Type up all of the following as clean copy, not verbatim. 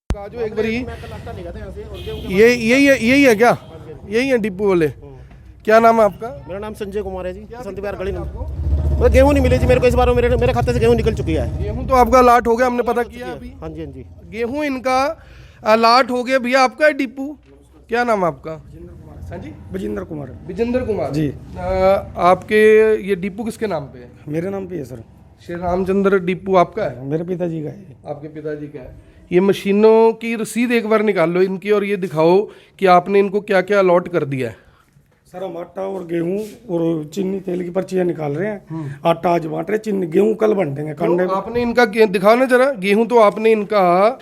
जो एक बारी यही है क्या? यही है डिपो वाले। क्या नाम है आपका? मेरा नाम संजय कुमार है जी, संत विहार गली। तो गेहूं नहीं मिली जी मेरे को इस बार। मेरे खाते से गेहूं निकल चुकी है। गेहूं तो आपका अलॉट हो गया, हमने पता किया अभी। हाँ जी, हाँ जी। गेहूं इनका अलॉट हो गया। भैया आपका है डिपो, क्या नाम है आपका? हाँ जी, विजेंद्र कुमार। विजेंद्र कुमार जी। आपके ये डिपो किसके नाम पे है? मेरे नाम पे है सर। श्री रामचंद्र डिपो आपका है? मेरे पिताजी का है। आपके पिताजी का है। ये मशीनों की रसीद एक बार निकाल लो इनकी और ये दिखाओ कि आपने इनको क्या क्या अलॉट कर दिया है। सर हम आटा और गेहूं और चीनी तेल की पर्चियां निकाल रहे हैं। आटा आज बांट रहे, चीनी गेहूं कल बांटेंगे। कंडे तो आपने इनका दिखाओ ना जरा, गेहूं तो आपने इनका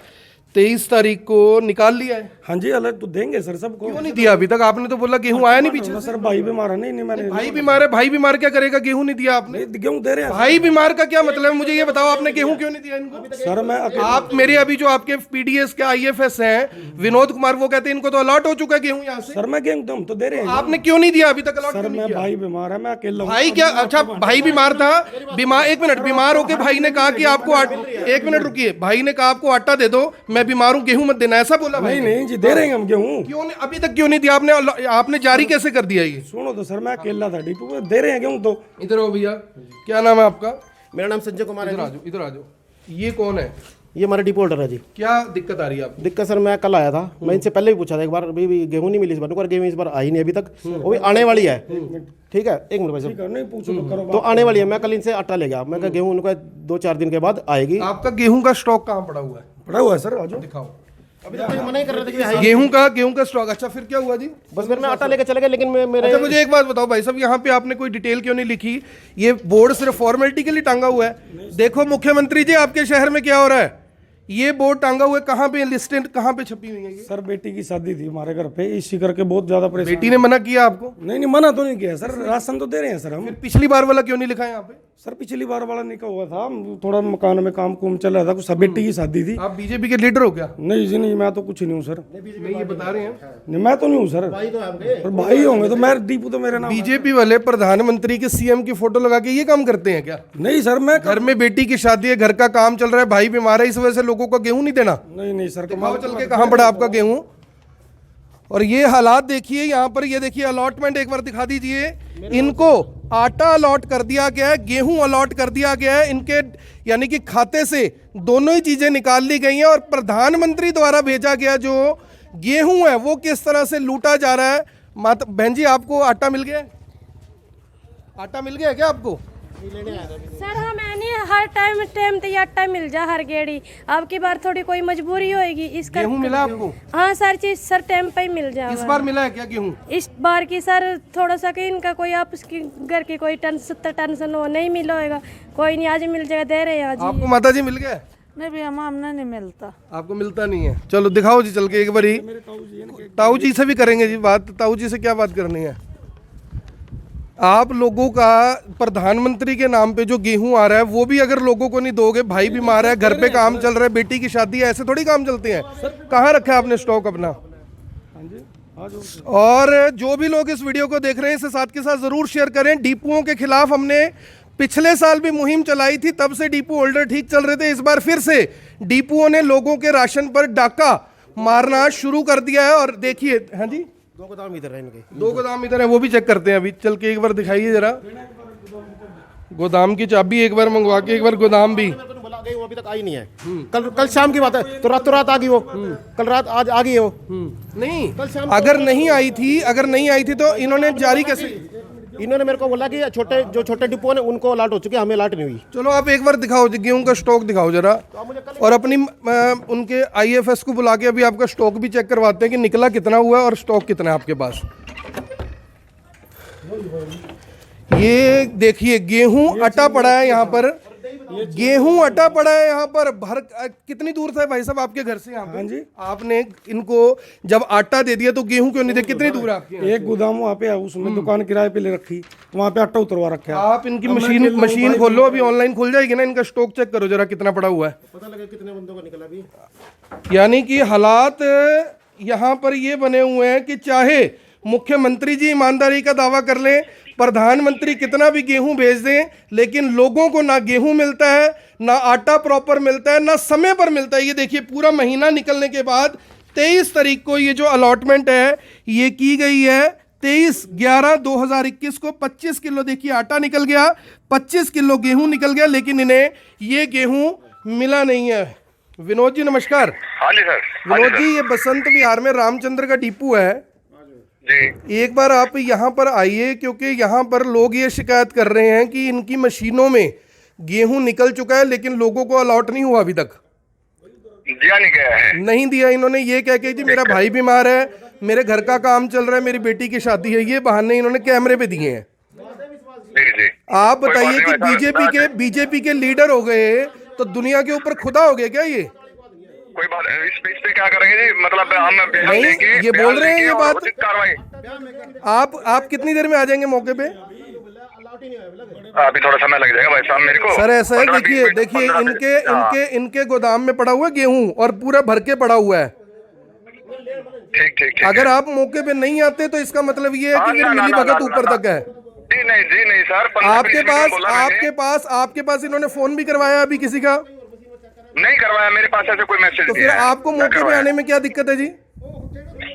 23 तारीख को निकाल लिया है। हाँ जी, अलग तो देंगे सर सबको। क्यों नहीं दिया अभी तक? आपने तो बोला गेहूं आया नहीं पीछे से। सर भाई बीमार है। नहीं मैंने भाई बीमार है, भाई बीमार क्या करेगा? गेहूं नहीं दिया आपने। गेहूं दे रहे हैं भाई बीमार का क्या मतलब है? मुझे ये बताओ, आपने गेहूं क्यों नहीं दिया इनको? सर। मैं आप मेरे अभी जो आपके पीडीएस के आईएफएस हैं विनोद कुमार, वो कहते हैं इनको तो अलॉट हो चुका है गेहूं यहाँ से। सर मैं गेहूं तो हम तो दे रहे हैं। आपने क्यों नहीं दिया अभी तक अलॉट? सर मैं भाई बीमार है, मैं अकेला हूं। भाई क्या? अच्छा, भाई बीमार था। बीमार, एक मिनट, बीमार होके भाई ने कहा कि आपको एक मिनट रुकिए, भाई ने कहा आपको आटा दे दो, मैं बीमार हूं, गेहूं मत देना, ऐसा बोला भाई? नहीं जी, दे रहे हैं हम गेहूं। क्यों नहीं अभी तक क्यों नहीं दिया आपने? आपने जारी कैसे कर दिया ये? सुनो तो सर, मैं अकेला था डिपो पे, दे रहे हैं गेहूं तो। इधर हो भैया, क्या नाम है आपका? मेरा नाम संजय कुमार है। इधर आ जाओ, इधर आ जाओ। ये कौन है? ये हमारा डिपो होल्डर है जी। क्या दिक्कत आ रही है आपको? दिक्कत सर, मैं कल आया था, मैं इनसे पहले भी पूछा था एक बार, अभी भी गेहूं नहीं मिली इस बार। गेहूं इस बार आई नहीं अभी तक, वो भी आने वाली है। ठीक है, एक मिनट भाई साहब। नहीं पूछो तो करो। तो आने वाली है। मैं कल इनसे आटा ले गया, मैं कहा गेहूं उनका 2-4 दिन के बाद आएगी। आपका गेहूं का स्टॉक कहाँ पड़ा हुआ है? पड़ा हुआ है सर, आ जाओ दिखाओ। अभी तो मना ही कर रहे थे कि है। गेहूं का स्टॉक। अच्छा, फिर क्या हुआ जी? बस फिर मैं आटा लेके चले गया, लेकिन मेरे अच्छा, मुझे एक बात बताओ भाई साहब, यहाँ पे आपने कोई डिटेल क्यों नहीं लिखी? ये बोर्ड सिर्फ फॉर्मेलिटी के लिए टांगा हुआ है। देखो मुख्यमंत्री जी, आपके शहर में क्या हो रहा है? ये बोर्ड टांगा हुआ है, कहाँ पे लिस्टेड, कहाँ पे छपी हुई है ये? सर बेटी की शादी थी हमारे घर पे, इसी करके बहुत ज्यादा परेशान। बेटी ने मना किया आपको? नहीं मना तो नहीं किया सर, राशन तो दे रहे हैं सर हम। फिर पिछली बार वाला क्यों नहीं लिखा है यहाँ पे? सर पिछली बार वाला निकला हुआ था, थोड़ा मकान में काम कुम चल रहा था, कुछ बेटी की शादी थी। आप बीजेपी के लीडर हो क्या? नहीं जी नहीं, मैं तो कुछ नहीं हूँ सर। नहीं, ये बता रहे हैं। नहीं मैं तो नहीं हूँ सर। भाई तो आपके पर भाई होंगे तो मैं दीपू तो मेरा नाम। बीजेपी वाले प्रधानमंत्री के सीएम की फोटो लगा के ये काम करते हैं क्या? नहीं सर, मैं घर में बेटी की शादी है, घर का काम चल रहा है, भाई बीमार है, इस वजह से लोगों को गेहूं नहीं देना। नहीं सर, दिखाओ चल के कहाँ पड़ा आपका गेहूं। और ये हालात देखिए यहाँ पर, ये देखिए अलॉटमेंट एक बार दिखा दीजिए। इनको आटा अलॉट कर दिया गया है, गेहूं अलॉट कर दिया गया है, इनके यानी कि खाते से दोनों ही चीजें निकाल ली गई हैं। और प्रधानमंत्री द्वारा भेजा गया जो गेहूं है वो किस तरह से लूटा जा रहा है। बहन जी, आपको आटा मिल गया? आटा मिल गया क्या आपको? सर हमें हर टाइम तो आटा मिल जा हर गेड़ी। अब की बार थोड़ी कोई मजबूरी होएगी इस कर। गेहूं मिला आपको? हाँ सर, चीज सर टाइम पे ही मिल जाए। इस बार मिला है क्या गेहूं? इस बार की सर थोड़ा सा कि इनका कोई आपस की घर की कोई 70 टन हो नहीं मिला होगा। कोई नहीं, आज मिल जाएगा, दे रहे हैं आज ही। आपको माता जी मिल गया? नहीं भैया, हमने नहीं मिलता। आपको मिलता नहीं है? चलो दिखाओ जी चल के एक बारी। ताऊ जी से भी करेंगे जी बात। ताऊ जी से क्या बात करनी है? आप लोगों का प्रधानमंत्री के नाम पे जो गेहूं आ रहा है वो भी अगर लोगों को नहीं दोगे, भाई बीमार है, घर पे काम चल रहा है, बेटी की शादी है, ऐसे थोड़ी काम चलते हैं। कहाँ रखा है आपने स्टॉक अपना? और जो भी लोग इस वीडियो को देख रहे हैं इसे साथ के साथ जरूर शेयर करें। डिपुओं के खिलाफ हमने पिछले साल भी मुहिम चलाई थी, तब से डिपो होल्डर ठीक चल रहे थे। इस बार फिर से डिपुओं ने लोगों के राशन पर डाका मारना शुरू कर दिया है। और देखिए, हाँ जी, 2 गोदाम इधर है इनके। 2 गोदाम इधर है, वो भी चेक करते हैं अभी चल के। एक बार दिखाइए जरा गोदाम की चाबी, एक बार मंगवा के एक बार गोदाम भी। मेरे को तो बोला गई, वो अभी तक आई नहीं है। कल शाम की बात है, तो रातों रात आ गई वो। कल रात आज आ गई है वो। नहीं, कल शाम अगर नहीं आई थी तो इन्होंने जारी कैसे? इन्होंने मेरे को बोला कि छोटे डिपो ने उनको अलॉट हो चुके हैं, हमें अलॉट नहीं हुई। चलो आप एक बार दिखाओ जी, गेहूं का स्टॉक दिखाओ जरा। और अपनी उनके आईएफएस को बुला के अभी आपका स्टॉक भी चेक करवाते हैं कि निकला कितना हुआ है और स्टॉक कितना है आपके पास। ये देखिए, गेहूं अटा पड़ा है यहाँ पर, गेहूं अटा पड़ा है यहाँ पर। भर कितनी दूर था भाई साहब आपके घर से यहाँ पे? हाँ जी। आपने इनको जब आटा दे दिया तो गेहूं क्यों नहीं दे? कितनी दूर है आपके? एक गोदाम वहाँ पे है, उसमें दुकान किराए पे ले रखी, वहाँ पे आटा उतरवा रखा है। आप इनकी मशीन खोलो, अभी ऑनलाइन खुल जाएगी ना, इनका स्टॉक चेक करो जरा कितना पड़ा हुआ है। पता लगा कितने बंदों का निकला अभी। यानी कि हालात यहाँ पर ये बने हुए हैं कि चाहे मुख्यमंत्री जी ईमानदारी का दावा कर लें, प्रधानमंत्री कितना भी गेहूं भेज दें, लेकिन लोगों को ना गेहूं मिलता है, ना आटा प्रॉपर मिलता है, ना समय पर मिलता है। ये देखिए पूरा महीना निकलने के बाद 23 तारीख को ये जो अलॉटमेंट है ये की गई है। 23/11/2021 को 25 किलो देखिए आटा निकल गया, 25 किलो गेहूं निकल गया, लेकिन इन्हें ये गेहूं मिला नहीं है। विनोद जी नमस्कार। हाँ जी सर। विनोद जी, ये बसंत विहार में रामचंद्र का डिपो है जी। एक बार आप यहाँ पर आइए, क्योंकि यहाँ पर लोग ये शिकायत कर रहे हैं कि इनकी मशीनों में गेहूं निकल चुका है, लेकिन लोगों को अलॉट नहीं हुआ अभी तक। दिया नहीं गया है। नहीं दिया। इन्होंने ये कह के जी मेरा भाई बीमार है, मेरे घर का काम चल रहा है, मेरी बेटी की शादी है, ये बहाने इन्होंने कैमरे पे दिए हैं। जी जी। आप कोई बात बताइए कि नहीं, बीजेपी के लीडर हो गए तो दुनिया के ऊपर खुदा हो गया क्या ये? कोई बात इस पे क्या करेंगे जी, मतलब हम बयान नहीं, देंगे, ये बयान बोल रहे हैं देंगे ये और बात। उचित कार्रवाई। आप कितनी देर में आ जाएंगे मौके पे? अभी थोड़ा समय लग जाएगा भाई साहब मेरे को। सर ऐसा है, 15-20 देखिए मिनट, देखिए 15 इनके मिनट। हाँ, इनके इनके गोदाम में पड़ा हुआ है गेहूं और पूरा भर के पड़ा हुआ है। ठीक ठीक ठीक। अगर आप मौके पे नहीं आते तो इसका मतलब ये है हाँ, कि फिर ना, ना, मिली ना, भगत ना, ऊपर ना, तक है। जी नहीं सर। 15-20 आपके मिनट पास बोला मैंने। आपके पास इन्होंने फोन भी करवाया अभी किसी का? नहीं करवाया, मेरे पास ऐसे कोई मैसेज तो नहीं फिर आया। आपको ना मौके पे करवाया। आने में क्या दिक्कत है जी?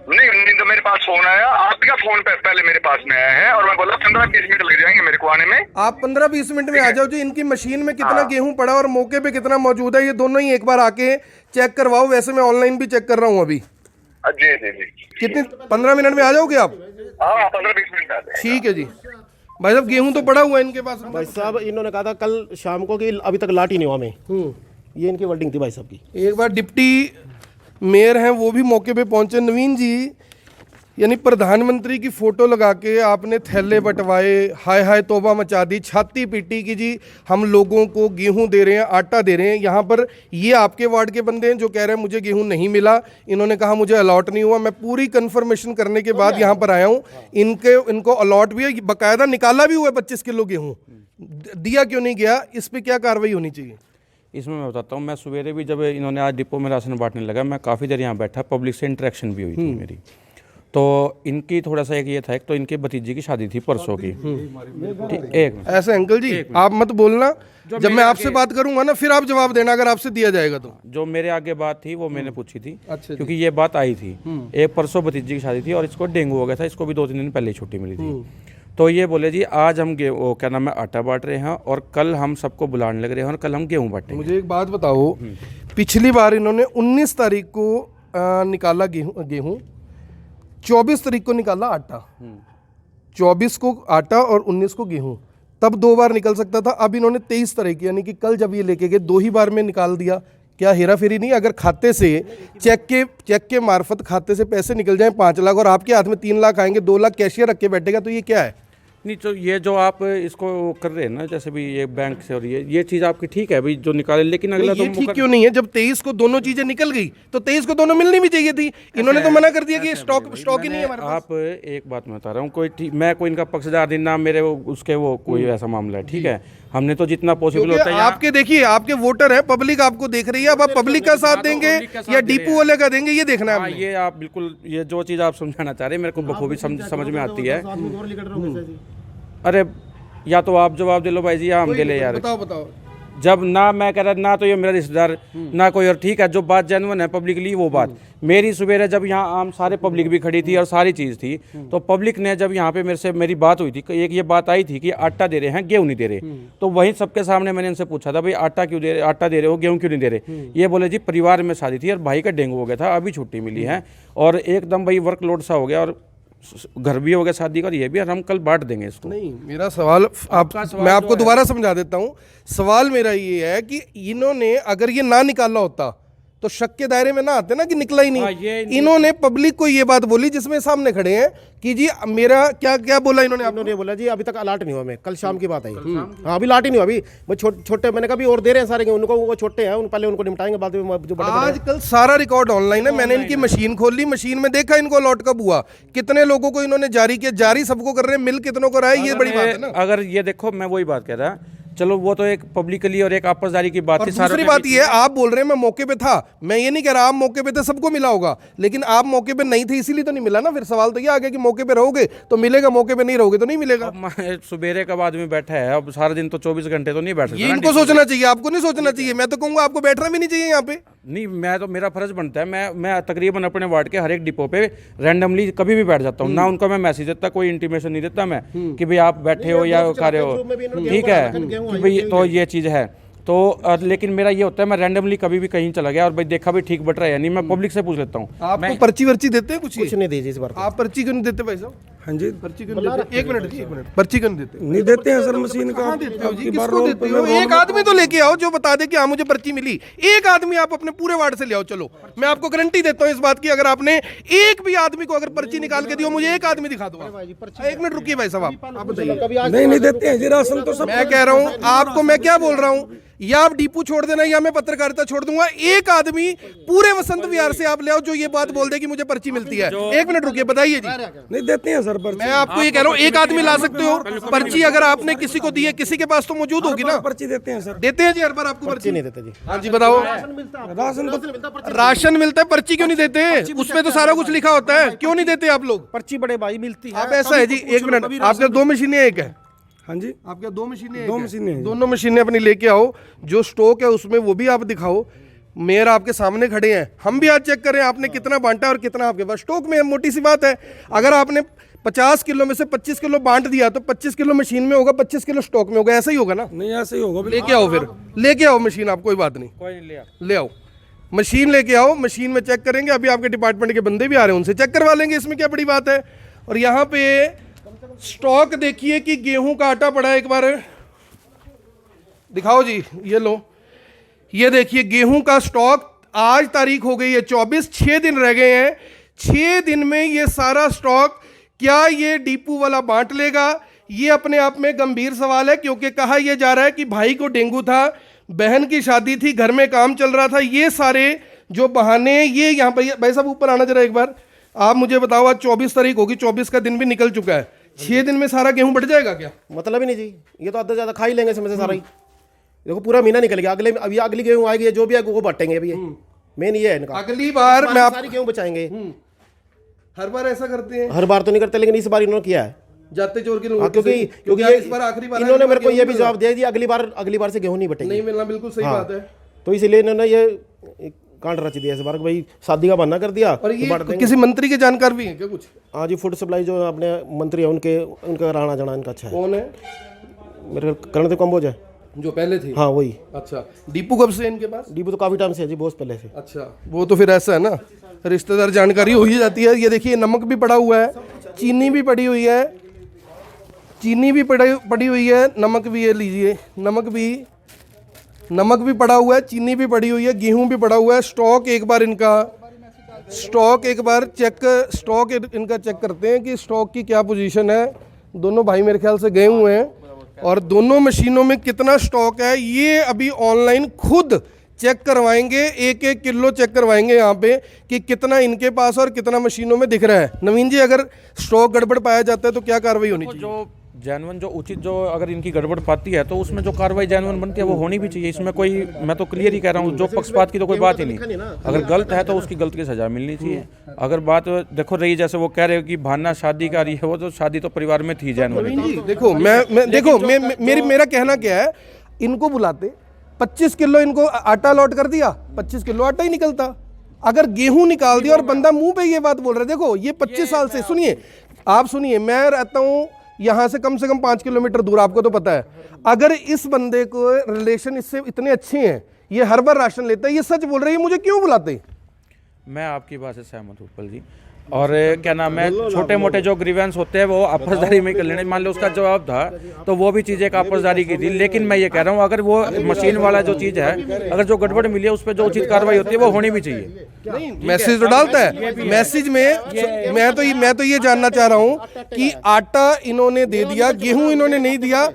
नहीं तो मेरे पास फोन आया, आपका फोन पहले मेरे पास में आया है और मैं बोला 15-20 मिनट लग जाएंगे मेरे को आने में। आप 15-20 मिनट में आ जाओ जी। इनकी मशीन में कितना गेहूं पड़ा और मौके पे कितना मौजूद है, ये दोनों ही एक बार आके चेक करवाओ। वैसे मैं ऑनलाइन भी चेक कर रहा हूँ अभी। जी जी जी। कितने 15 मिनट में आ जाओगे आप? हाँ 15-20 मिनट आते हैं। ठीक है जी। भाई साहब गेहूं तो पड़ा हुआ है इनके पास। भाई साहब इन्होंने कहा था कल शाम को कि अभी तक लाट ही नहीं हुआ हमें। ये इनकी वर्डिंग थी भाई साहब की। एक बार डिप्टी मेयर हैं वो भी मौके पे पहुंचे। नवीन जी, यानी प्रधानमंत्री की फोटो लगा के आपने थैले बंटवाए, हाय हाय तौबा मचा दी, छाती पीटी कि जी हम लोगों को गेहूं दे रहे हैं, आटा दे रहे हैं। यहाँ पर ये आपके वार्ड के बंदे हैं जो कह रहे हैं मुझे गेहूं नहीं मिला, इन्होंने कहा मुझे अलॉट नहीं हुआ। मैं पूरी कंफर्मेशन करने के बाद यहाँ पर आया हूँ। इनको अलॉट भी है, बाकायदा निकाला भी हुआ है 25 किलो गेहूँ। दिया क्यों नहीं गया, इस पर क्या कार्रवाई होनी चाहिए? इसमें मैं बताता हूँ। मैं सवेरे भी जब इन्होंने आज डिपो में राशन बांटने लगा, मैं काफ़ी देर यहाँ बैठा, पब्लिक से इंटरेक्शन भी हुई थी मेरी। तो इनकी थोड़ा सा एक ये था, एक तो इनके भतीजी की शादी थी परसों की। एक ऐसे अंकल जी आप मत बोलना, जब मैं आपसे बात करूंगा ना फिर आप जवाब देना अगर आपसे दिया जाएगा तो। जो मेरे आगे बात थी वो मैंने पूछी थी। अच्छा क्योंकि ये बात आई थी। एक परसों भतीजी की शादी थी और इसको डेंगू हो गया था, इसको भी 2-3 दिन पहले ही छुट्टी मिली थी। तो ये बोले जी आज हम वो क्या नाम है आटा बांट रहे हैं और कल हम सबको बुलाने लग रहे हैं और कल हम गेहूँ बांटेंगे। मुझे एक बात बताओ, पिछली बार इन्होंने 19 तारीख को निकाला गेहूं, 24 तारीख को निकाला आटा, 24 को आटा और 19 को गेहूं, तब 2 बार निकल सकता था। अब इन्होंने 23 तारीख यानी कि कल जब ये लेके गए 2 ही बार में निकाल दिया। क्या हेरा फेरी नहीं? अगर खाते से चेक के मार्फत खाते से पैसे निकल जाएं 5 लाख और आपके हाथ में 3 लाख आएंगे, 2 लाख कैशियर रख के बैठेगा, तो ये क्या है? नहीं तो ये जो आप इसको कर रहे हैं ना, जैसे भी ये बैंक से और ये चीज़ आपकी ठीक है भाई जो निकाले, लेकिन अगला ये ठीक क्यों नहीं है? जब 23 को दोनों चीजें निकल गई तो 23 को दोनों मिलनी भी चाहिए थी। इन्होंने तो मना कर दिया कि स्टॉक ही नहीं है हमारे पास। आप एक बात मैं बता रहा हूँ, मैं कोई इनका पक्षदार नहीं, ना मेरे उसके वो कोई ऐसा मामला है, ठीक है। हमने तो जितना पॉसिबल होता है आपके देखिए आपके वोटर है, पब्लिक आपको देख रही है, अब आप पब्लिक का साथ देंगे या डिपो वाले का देंगे, ये देखना है हाँ, ये आप बिल्कुल ये जो चीज़ आप समझाना चाह रहे हैं मेरे को बखूबी समझ में आती है। अरे या तो आप जवाब दे लो भाई जी, या हम दे ले यार। बताओ जब ना मैं कह रहा ना तो ये मेरा रिश्तेदार ना कोई और, ठीक है जो बात जेन्युइन है पब्लिकली वो बात मेरी सवेरे जब यहाँ आम सारे पब्लिक भी खड़ी थी और सारी चीज़ थी, तो पब्लिक ने जब यहाँ पे मेरे से मेरी बात हुई थी, एक ये बात आई थी कि आटा दे रहे हैं गेहूँ नहीं दे रहे, तो वहीं सबके सामने मैंने इनसे पूछा था भाई आटा क्यों दे रहे, आटा दे रहे हो गेहूँ क्यों नहीं दे रहे? ये बोले जी परिवार में शादी थी और भाई का डेंगू हो गया था, अभी छुट्टी मिली है और एकदम भाई वर्कलोड सा हो गया और घर भी हो गया शादी का, ये भी, और हम कल बांट देंगे इसको। नहीं, मेरा सवाल मैं आपको दोबारा समझा देता हूँ। सवाल मेरा ये है कि इन्होंने अगर ये ना निकाला होता तो शक के दायरे में ना आते ना कि निकला ही नहीं। इन्होंने पब्लिक को ये बात बोली जिसमें सामने खड़े हैं कि जी मेरा क्या बोला इन्होंने बोला जी अभी तक अलॉट नहीं हुआ, मैं कल शाम की बात आई। हाँ अभी अलॉट ही नहीं हुआ, अभी मैं छोटे मैंने कहा भी और दे रहे हैं सारे उनको, वो छोटे हैं पहले उनको निपटाएंगे बाद में जो बड़े। आजकल सारा रिकॉर्ड ऑनलाइन है, मैंने इनकी मशीन खोल ली, मशीन में देखा इनको अलॉट कब हुआ, कितने लोगों को इन्होंने जारी किया, जारी सबको कर रहे हैं, मिल कितनों को रहा है, ये बड़ी बात है ना। अगर ये देखो मैं वही बात कह रहा, चलो वो तो एक पब्लिकली और एक आपसदारी की बात और थी। दूसरी बात ये है, आप बोल रहे हैं मैं मौके पे था, मैं ये नहीं कह रहा आप मौके पे थे सबको मिला होगा, लेकिन आप मौके पे नहीं थे इसीलिए तो नहीं मिला ना। फिर सवाल तो ये आ गया कि मौके पे रहोगे तो मिलेगा, मौके पे नहीं रहोगे तो नहीं मिलेगा। अब सुबेरे कब आदमी बैठा है, अब सारा दिन तो 24 घंटे तो नहीं बैठ सकता ये ना। इनको सोचना चाहिए, आपको नहीं सोचना चाहिए। मैं तो कहूंगा आपको बैठना भी नहीं चाहिए यहाँ पे। नहीं, मैं तो मेरा फर्ज बनता है, मैं तकरीबन अपने वार्ड के हर एक डिपो पे रैंडमली कभी भी बैठ जाता हूँ ना। उनको मैं मैसेज देता, कोई इंटीमेशन नहीं देता मैं कि भाई आप बैठे हो या खा रहे हो, ठीक है कि भाई तो ये चीज़ है। तो लेकिन मेरा ये होता है मैं रैंडमली कभी भी कहीं चला गया और भाई देखा भी ठीक बट रहा है या नहीं, मैं पब्लिक से पूछ लेता हूँ। आपको पर्ची वर्ची देते हैं कुछ? कुछ नहीं दीजिए इस बार। आप पर्ची क्यों नहीं देते भाई साहब? हाँ जी, पर्ची क्यों नहीं देते? एक मिनट जी, एक मिनट, पर्ची क्यों नहीं देते? नहीं देते हैं सर मशीन का। कहाँ देते हो जी? आपकी बार किसको रोल देते पे हो? मैं एक आदमी तो लेके आओ जो बता दे कि हाँ मुझे पर्ची मिली। एक आदमी आप अपने पूरे वार्ड से ले आओ। चलो मैं आपको गारंटी देता हूँ इस बात की, अगर आपने एक भी आदमी को अगर पर्ची निकाल के दियो, मुझे एक आदमी दिखा दो। एक मिनट रुकिए भाई साहब, आप बताइए। नहीं देते हैं जी, राशन तो सब। मैं कह रहा हूँ आपको, मैं क्या बोल रहा हूँ, या आप डीपू छोड़ देना या मैं पत्रकारिता छोड़ दूंगा। एक आदमी पूरे वसंत विहार से आप ले आओ जो ये बात बोल दे कि मुझे पर्ची मिलती है। एक मिनट रुकिए, बताइए जी। नहीं देते हैं सर पर्ची। मैं आपको ये कह रहा हूँ, एक आदमी ला सकते हो पर्ची, अगर आपने किसी को दी है, किसी के पास तो मौजूद होगी ना। पर्ची देते हैं सर। देते हैं जी हर बार आपको पर्ची? नहीं देते जी। हाँ जी बताओ। राशन मिलता है, पर्ची क्यों नहीं देते? उसमें तो सारा कुछ लिखा होता है, क्यों नहीं देते आप लोग? पर्ची बड़े भाई मिलती है। आप ऐसा है जी, एक मिनट, आपके दो मशीनें एक है? हाँ जी, आपके दो मशीनें? दो मशीनें हैं। दोनों मशीनें अपनी लेके आओ, जो स्टॉक है उसमें वो भी आप दिखाओ। मेयर आपके सामने खड़े हैं, हम भी आज चेक करें आपने कितना बांटा और कितना आपके पास स्टॉक में है। मोटी सी बात है, अगर आपने 50 किलो में से 25 किलो बांट दिया तो 25 किलो मशीन में होगा, 25 किलो स्टॉक में होगा, ऐसा ही होगा ना? नहीं ऐसे ही होगा। लेके आओ, फिर लेके आओ मशीन, आप कोई बात नहीं, कोई नहीं लिया, ले आओ मशीन, लेके आओ। मशीन में चेक करेंगे, अभी आपके डिपार्टमेंट के बंदे भी आ रहे हैं, उनसे चेक करवा लेंगे, इसमें क्या बड़ी बात है। और यहाँ पे स्टॉक देखिए कि गेहूं का आटा पड़ा है, एक बार दिखाओ जी। ये लो, ये देखिए गेहूं का स्टॉक, आज तारीख हो गई है 24, 6 दिन रह गए हैं। 6 दिन में ये सारा स्टॉक क्या ये डीपू वाला बांट लेगा? ये अपने आप में गंभीर सवाल है, क्योंकि कहा यह जा रहा है कि भाई को डेंगू था, बहन की शादी थी, घर में काम चल रहा था। ये सारे जो बहाने, ये यहाँ पर भाई साहब ऊपर आना जरा एक बार। आप मुझे बताओ, आज 24 तारीख होगी, 24 का दिन भी निकल चुका है। 6 दिन में सारा गेहूं बढ़ जाएगा क्या? मतलब ही नहीं जी, ये तो आधा ज्यादा खा ही लेंगे इसमें से सारा ही। देखो पूरा महीना निकल गया, अगले अभी अगली गेहूं आएगी, जो भी आएगी वो बांटेंगे। अभी मेन ये है इनका। अगली बार मैं आप सारी गेहूं बचाएंगे। हर बार ऐसा करते हैं? हर बार तो नहीं करते, लेकिन इस बार इन्होंने किया है। जाते चोर के हाँ, लोग, क्योंकि ये इस बार आखिरी बार इन्होंने मेरे को ये भी जवाब दे दिया, अगली बार से गेहूं नहीं बटेगी। नहीं मिलना, बिल्कुल सही बात है। तो इसलिए इन्होंने ये कांड रच दिया इस बार, भाई शादी का बहाना कर दिया। और ये किसी मंत्री के जानकार भी हैं क्या कुछ? हाँ जी, फूड सप्लाई जो अपने मंत्री है उनका आना जाना इनका अच्छा है। कौन है? मेरे कर्णदेव कंबोज है, जो पहले थे? हाँ वही। अच्छा, डीपू कब से है इनके पास? डीपू तो काफी टाइम से है जी, बहुत पहले से। अच्छा, वो तो फिर ऐसा है ना, रिश्तेदार जानकारी हो ही जाती है। ये देखिए नमक भी पड़ा हुआ है, चीनी भी पड़ी हुई है, चीनी भी पड़ी हुई है, नमक भी है, लीजिए नमक भी पड़ा हुआ है, चीनी भी पड़ी हुई है, गेहूं भी पड़ा हुआ है। स्टॉक एक बार इनका चेक करते हैं कि स्टॉक की क्या पोजीशन है। दोनों भाई मेरे ख्याल से गए हुए हैं, और दोनों मशीनों में कितना स्टॉक है ये अभी ऑनलाइन खुद चेक करवाएंगे। 1-1 किलो चेक करवाएंगे यहाँ पे कि कितना इनके पास और कितना मशीनों में दिख रहा है। नवीन जी, अगर स्टॉक गड़बड़ पाया जाता है तो क्या कार्रवाई होनी चाहिए? जो जेन्युइन, जो उचित, जो अगर इनकी गड़बड़ पाती है तो उसमें जो कार्रवाई जेन्युइन बनती है वो होनी भी चाहिए। इसमें कोई, मैं तो क्लियर ही कह रहा हूँ, जो पक्षपात की तो कोई बात ही नहीं। अगर गलत है तो उसकी गलत की सजा मिलनी चाहिए। अगर बात देखो रही, जैसे वो कह रहे हो कि भाना शादी का रही है, वो तो शादी तो परिवार में थी जेन्युइन। जी देखो, मेरा कहना क्या है, इनको बुलाते 25 किलो इनको आटा लौट कर दिया, 25 किलो आटा ही निकलता। अगर गेहूं निकाल दिया और बंदा मुंह पे ये बात बोल रहा है, देखो ये 25 साल से, सुनिए आप सुनिए, मैं रहता हूं यहाँ से कम 5 किलोमीटर दूर, आपको तो पता है। अगर इस बंदे को रिलेशन इससे इतने अच्छे हैं, ये हर बार राशन लेता है, ये सच बोल रही है, मुझे क्यों बुलाते? मैं आपकी बात से सहमत हूँ उत्पल जी। और क्या नाम है, छोटे मोटे जो ग्रीवेंस होते हैं वो आपसदारी में कर लेने। मान लो उसका जवाब था तो वो भी चीज़ एक आपसदारी की थी। लेकिन मैं ये कह रहा हूँ, अगर वो मशीन वाला जो चीज़ है, अगर जो गड़बड़ मिली है उस पर जो उचित कार्रवाई होती है वो होनी भी चाहिए। नहीं मैसेज तो डालता है, मैसेज में मैं तो ये जानना चाह रहा हूँ कि आटा इन्होंने दे दिया, गेहूं इन्होंने नहीं दिया,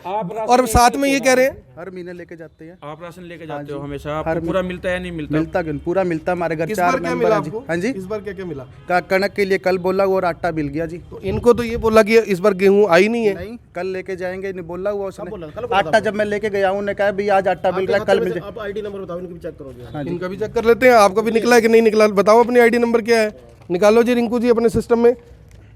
और साथ में ये कह रहे हैं हर महीने लेके जाते हैं। आप राशन लेके जाते हो हमेशा, आपको पूरा मिलता है नहीं मिलता? मिलता क्यों, पूरा मिलता है हमारे घर। इस 4 बार क्या मेंबर मिला हैं जी। आपको? हाँ जी, इस बार क्या क्या मिला? कणक के लिए कल बोला और आटा मिल गया जी। तो इनको तो ये बोला कि इस बार गेहूं आई नहीं है। नहीं, कल लेके जाएंगे, नहीं बोला हुआ उसने। आटा जब मैं लेके गया हूँ, कहा भाई आज आटा मिल रहा है, कल मिल जाए। आप आईडी नंबर बताओ, इनकी भी चेक करो। इनका भी चेक कर लेते हैं। आपका भी निकला है कि नहीं निकला? बताओ अपनी आईडी नंबर क्या है, निकालो जी रिंकू जी अपने सिस्टम में।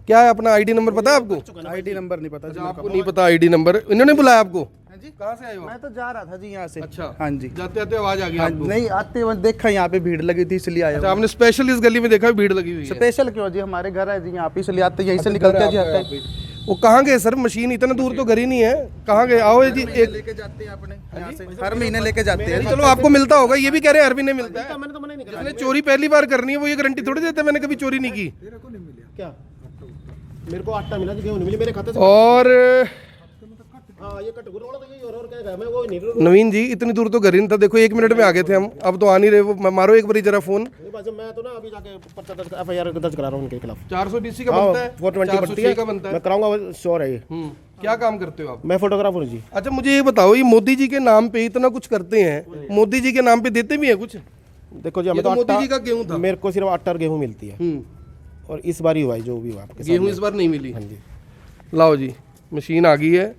क्या है अपना आईडी नंबर पता है आपको? आईडी नंबर नहीं पता जी। आपको नहीं पता आईडी नंबर? इन्होंने बुलाया आपको? कहाँ से आए हो? मैं तो जा रहा था जी यहाँ से। अच्छा, हाँ जी, जाते जाते आवाज आ गई हाँ, आपको? नहीं आते वक्त देखा यहाँ पे भीड़ लगी थी इसलिए आया। अच्छा, आपने स्पेशल इस गली में देखा भीड़ लगी हुई है? स्पेशल क्यों जी, हमारे घर है जी, यहाँ पे इसलिए आते, यहीं से निकलते हैं जी आते हैं। वो कहाँ गए सर? मशीन इतना दूर तो घर ही नहीं है, कहाँ गए? आओ जी एक। लेके जाते हैं अपने यहाँ से, हर महीने लेके जाते हैं। चलो आपको मिलता होगा, ये भी कह रहे हैं हर महीने मिलता है। मैंने तो मना ही नहीं करा। जिसने चोरी पहली बार करनी है वो ये गारंटी थोड़ी देते मैंने कभी चोरी नहीं की। क्या मेरे को आटा मिला, गेहूं नहीं मिली मेरे खाते से। और हाँ ये कटघरे वाला तो यही और क्या कहा मैं, वो नहीं नवीन जी इतनी दूर तो घर ही नहीं था, देखो 1 मिनट में आ गए थे हम, अब तो आ नहीं रहे वो। मारो एक बारी जरा फोन। भाई मैं तो ना अभी जाके पर्चा दर्ज FIR दर्ज करा रहा हूँ उनके खिलाफ। 420 का बनता है, 420 बनती है, का बनता है। मैं कराऊंगा, श्योर है ये। क्या काम करते हो आप? मैं फोटोग्राफर हूँ जी। अच्छा मुझे ये बताओ, ये मोदी जी के नाम पे इतना कुछ करते हैं, मोदी जी के नाम पे देते भी हैं कुछ? देखो जी, ये हमें तो तो मोदी आटा, जी का गेहूं था। मेरे को सिर्फ आटा और गेहूं मिलती है, और इस बार ही हुआ है जो भी हुआ आपके गेहूं सामने। इस बार नहीं मिली। हाँ जी, लाओ जी मशीन आ गई है।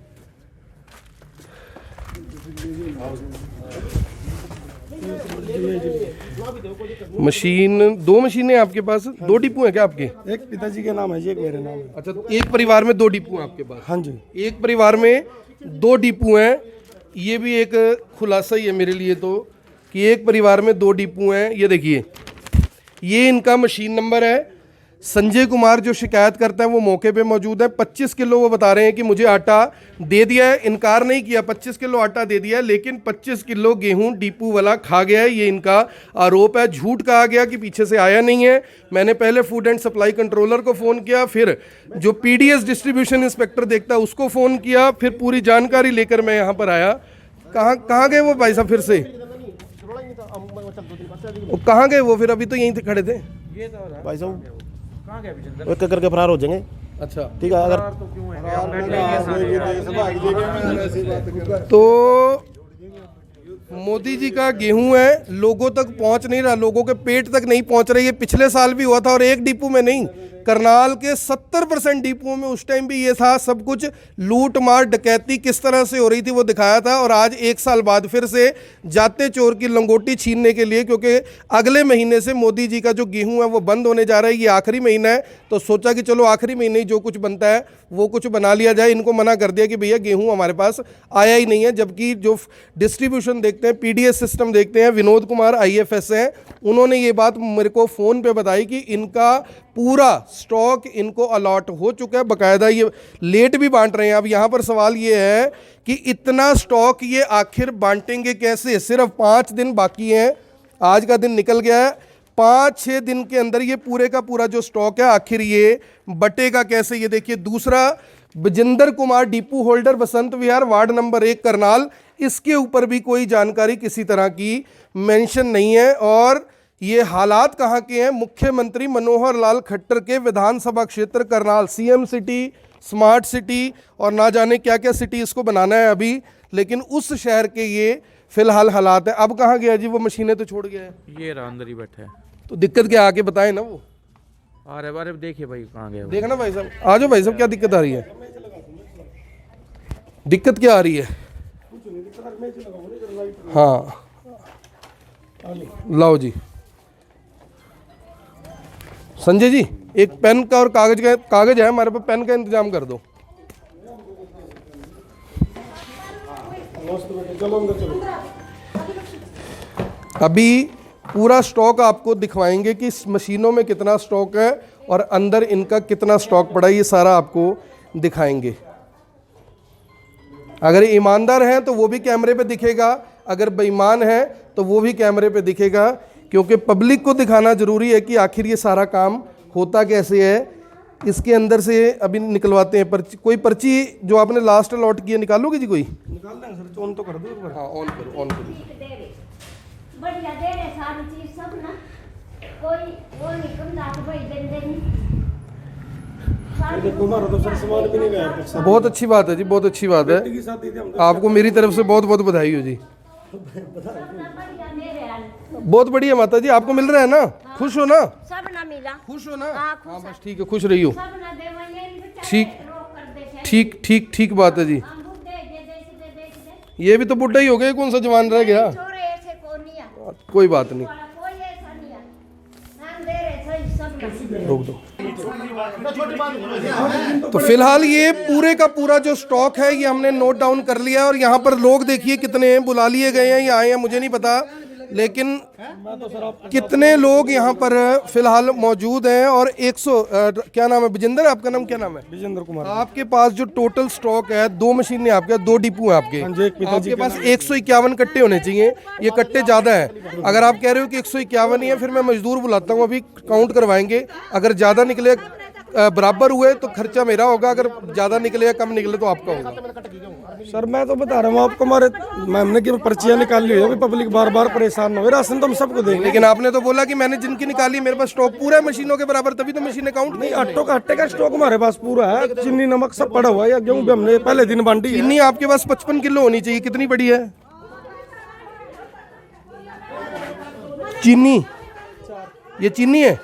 मशीन, 2 मशीनें आपके पास? 2 डिपो हैं क्या आपके? एक पिताजी के नाम है जी, एक मेरे नाम है। अच्छा, तो एक परिवार में 2 डिपो हैं आपके पास? हाँ जी, एक परिवार में 2 डिपो हैं। ये भी एक खुलासा ही है मेरे लिए तो, कि एक परिवार में 2 डिपो हैं। ये देखिए, ये इनका मशीन नंबर है। संजय कुमार जो शिकायत करता है वो मौके पे मौजूद है। 25 किलो वो बता रहे हैं कि मुझे आटा दे दिया है, इनकार नहीं किया, 25 किलो आटा दे दिया है, लेकिन 25 किलो गेहूं डिपू वाला खा गया है, ये इनका आरोप है। झूठ कहा गया कि पीछे से आया नहीं है। मैंने पहले फूड एंड सप्लाई कंट्रोलर को फ़ोन किया, फिर जो PDS डिस्ट्रीब्यूशन इंस्पेक्टर देखता है उसको फ़ोन किया, फिर पूरी जानकारी लेकर मैं यहाँ पर आया। कहाँ गए वो भाई साहब? फिर से कहाँ गए वो? फिर अभी तो यहीं थे, खड़े थे। भाई साहब एक करके फरार हो जाएंगे। अच्छा ठीक है, अगर तो मोदी जी का गेहूं है, लोगों तक पहुंच नहीं रहा, लोगों के पेट तक नहीं पहुंच रही है। पिछले साल भी हुआ था, और एक डिपो में नहीं, करनाल के 70% डिपोओं में उस टाइम भी ये था। सब कुछ लूट मार डकैती किस तरह से हो रही थी वो दिखाया था। और आज 1 साल बाद फिर से जाते चोर की लंगोटी छीनने के लिए, क्योंकि अगले महीने से मोदी जी का जो गेहूं है वो बंद होने जा रहा है। ये आखिरी महीना है, तो सोचा कि चलो आखिरी महीने ही जो कुछ बनता है वो कुछ बना लिया जाए। इनको मना कर दिया कि भैया गेहूं हमारे पास आया ही नहीं है। जबकि जो डिस्ट्रीब्यूशन देखते हैं, PDS सिस्टम देखते हैं, विनोद कुमार IFS हैं, उन्होंने ये बात मेरे को फ़ोन पे बताई कि इनका पूरा स्टॉक इनको अलॉट हो चुका है। बकायदा ये लेट भी बांट रहे हैं। अब यहाँ पर सवाल ये है कि इतना स्टॉक ये आखिर बांटेंगे कैसे? सिर्फ 5 दिन बाकी हैं, आज का दिन निकल गया है। 5-6 दिन के अंदर ये पूरे का पूरा जो स्टॉक है आखिर ये बटेगा कैसे? ये देखिए, दूसरा Vijendra Kumar depot holder, Basant Vihar, ward number 1 Karnal, इसके ऊपर भी कोई जानकारी किसी तरह की मेंशन नहीं है। और ये हालात कहाँ के हैं? मुख्यमंत्री मनोहर लाल खट्टर के विधानसभा क्षेत्र Karnal, CM city, smart city और ना जाने क्या क्या सिटी इसको बनाना है अभी, लेकिन उस शहर के ये फिलहाल हालात है। अब कहाँ गया जी वो? मशीनें तो छोड़ गया है। ये रहा अंदर ही बैठा है। तो दिक्कत क्या आके बताएं ना वो। अरे बारे देखिए भाई कहाँ गया वो। देखना भाई साहब, आ जाओ भाई साहब, क्या दिक्कत आ रही है? दिक्कत क्या आ रही है? हाँ लाओ जी। संजय जी, एक पेन का और कागज है हमारे पास, पेन का इंतजाम कर दो। अभी पूरा स्टॉक आपको दिखवाएंगे कि इस मशीनों में कितना स्टॉक है और अंदर इनका कितना स्टॉक पड़ा है, ये सारा आपको दिखाएंगे। अगर ईमानदार हैं तो वो भी कैमरे पे दिखेगा, अगर बेईमान है तो वो भी कैमरे पे दिखेगा, क्योंकि पब्लिक को दिखाना जरूरी है कि आखिर ये सारा काम होता कैसे है। इसके अंदर से अभी निकलवाते हैं पर्ची। कोई पर्ची जो आपने लास्ट अलॉट की है निकालोगे जी? कोई निकाल देंगे सर, ऑन तो कर दो एक बार। हाँ ऑन करो, ऑन करो। बढ़िया दे रहे सारी चीज सब ना। देखो हमारा तो सर सामान भी नहीं गया अब तक। बहुत अच्छी बात है जी, बहुत अच्छी बात है। की शादी थी हम आपको मेरी तरफ से बहुत बहुत बधाई हो जी। बहुत बढ़िया माता जी, आपको मिल रहा है ना, खुश हो ना? सब ना मिला, खुश हो ना? हाँ, हाँ बस ठीक है, खुश रही हो। सब ना दे वही ठीक ठीक ठीक ठीक बात है जी। ये भी तो बुढ़ा ही हो गया, कौन सा जवान रह गया? छोरे ऐसे कोनिया कोई बात नहीं, कोई ऐसा नहीं है, हम दे रहे थे सब ना। रोक दो। तो फिलहाल ये पूरे का पूरा जो स्टॉक है ये हमने नोट डाउन कर लिया, और यहाँ पर लोग देखिए कितने हैं, बुला लिए गए हैं या आए हैं मुझे नहीं पता, लेकिन कितने लोग यहाँ पर फिलहाल मौजूद हैं। और 100 क्या नाम है विजेंद्र, आपका नाम क्या नाम है? विजेंद्र कुमार। आपके पास जो टोटल स्टॉक है, 2 मशीन आपके, 2 डिपो हैं आपके, जी, एक पिताजी आपके पास 151 कट्टे होने चाहिए। ये कट्टे ज़्यादा हैं। अगर आप कह रहे हो कि 151 ही है, फिर मैं मजदूर बुलाता हूँ, अभी काउंट करवाएंगे। अगर ज़्यादा निकले बराबर हुए तो खर्चा मेरा होगा, अगर ज़्यादा निकले या कम निकले तो आपका होगा। सर मैं तो बता रहा हूँ आपको, हमारे हमने की पर्चियाँ निकाल ली है, अभी पब्लिक बार बार परेशान हो, राशन तो हम सबको देंगे। लेकिन आपने तो बोला कि मैंने जिनकी निकाली मेरे पास स्टॉक पूरा है मशीनों के बराबर, तभी तो मशीनें काउंट नहीं। आटे का स्टॉक हमारे पास पूरा है, चीनी नमक सब पड़ा हुआ है, या गेहूँ भी हमने पहले दिन बांटी है। चीनी आपके पास 55 किलो होनी चाहिए, कितनी बड़ी है चीनी? ये चीनी है,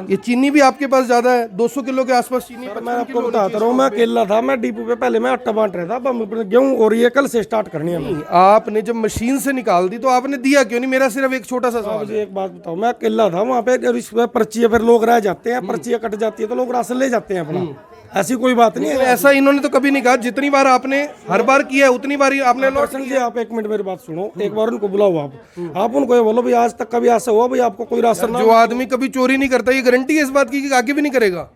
ये चीनी भी आपके पास ज्यादा है, 200 किलो के आसपास चीनी। मैं आपको बताता रहा हूँ, मैं अकेला था, मैं डिपो पे पहले मैं आटा बांट रहा था, अब हम गेहूँ और ये कल से स्टार्ट करनी है हमें। आपने जब मशीन से निकाल दी तो आपने दिया क्यों नहीं? मेरा सिर्फ एक छोटा सा सवाल है। मुझे एक बात बताओ, मैं अकेला था वहाँ पे, और इस पे पर्चियाँ फिर लोग रह जाते हैं, पर्चियाँ कट जाती है तो लोग राशन ले जाते हैं अपना, ऐसी कोई बात नहीं है। ऐसा इन्होंने तो कभी नहीं कहा, जितनी बार आपने हर बार किया है उतनी बार ही आपने लौट। प्रसन्न जी आप 1 मिनट मेरी बात सुनो, एक बार उनको बुलाओ, आप उनको ये बोलो भाई आज तक कभी ऐसा हुआ भाई आपको कोई राशन ना? जो आदमी कभी चोरी नहीं करता, ये गारंटी है इस बात की कि आगे भी नहीं करेगा?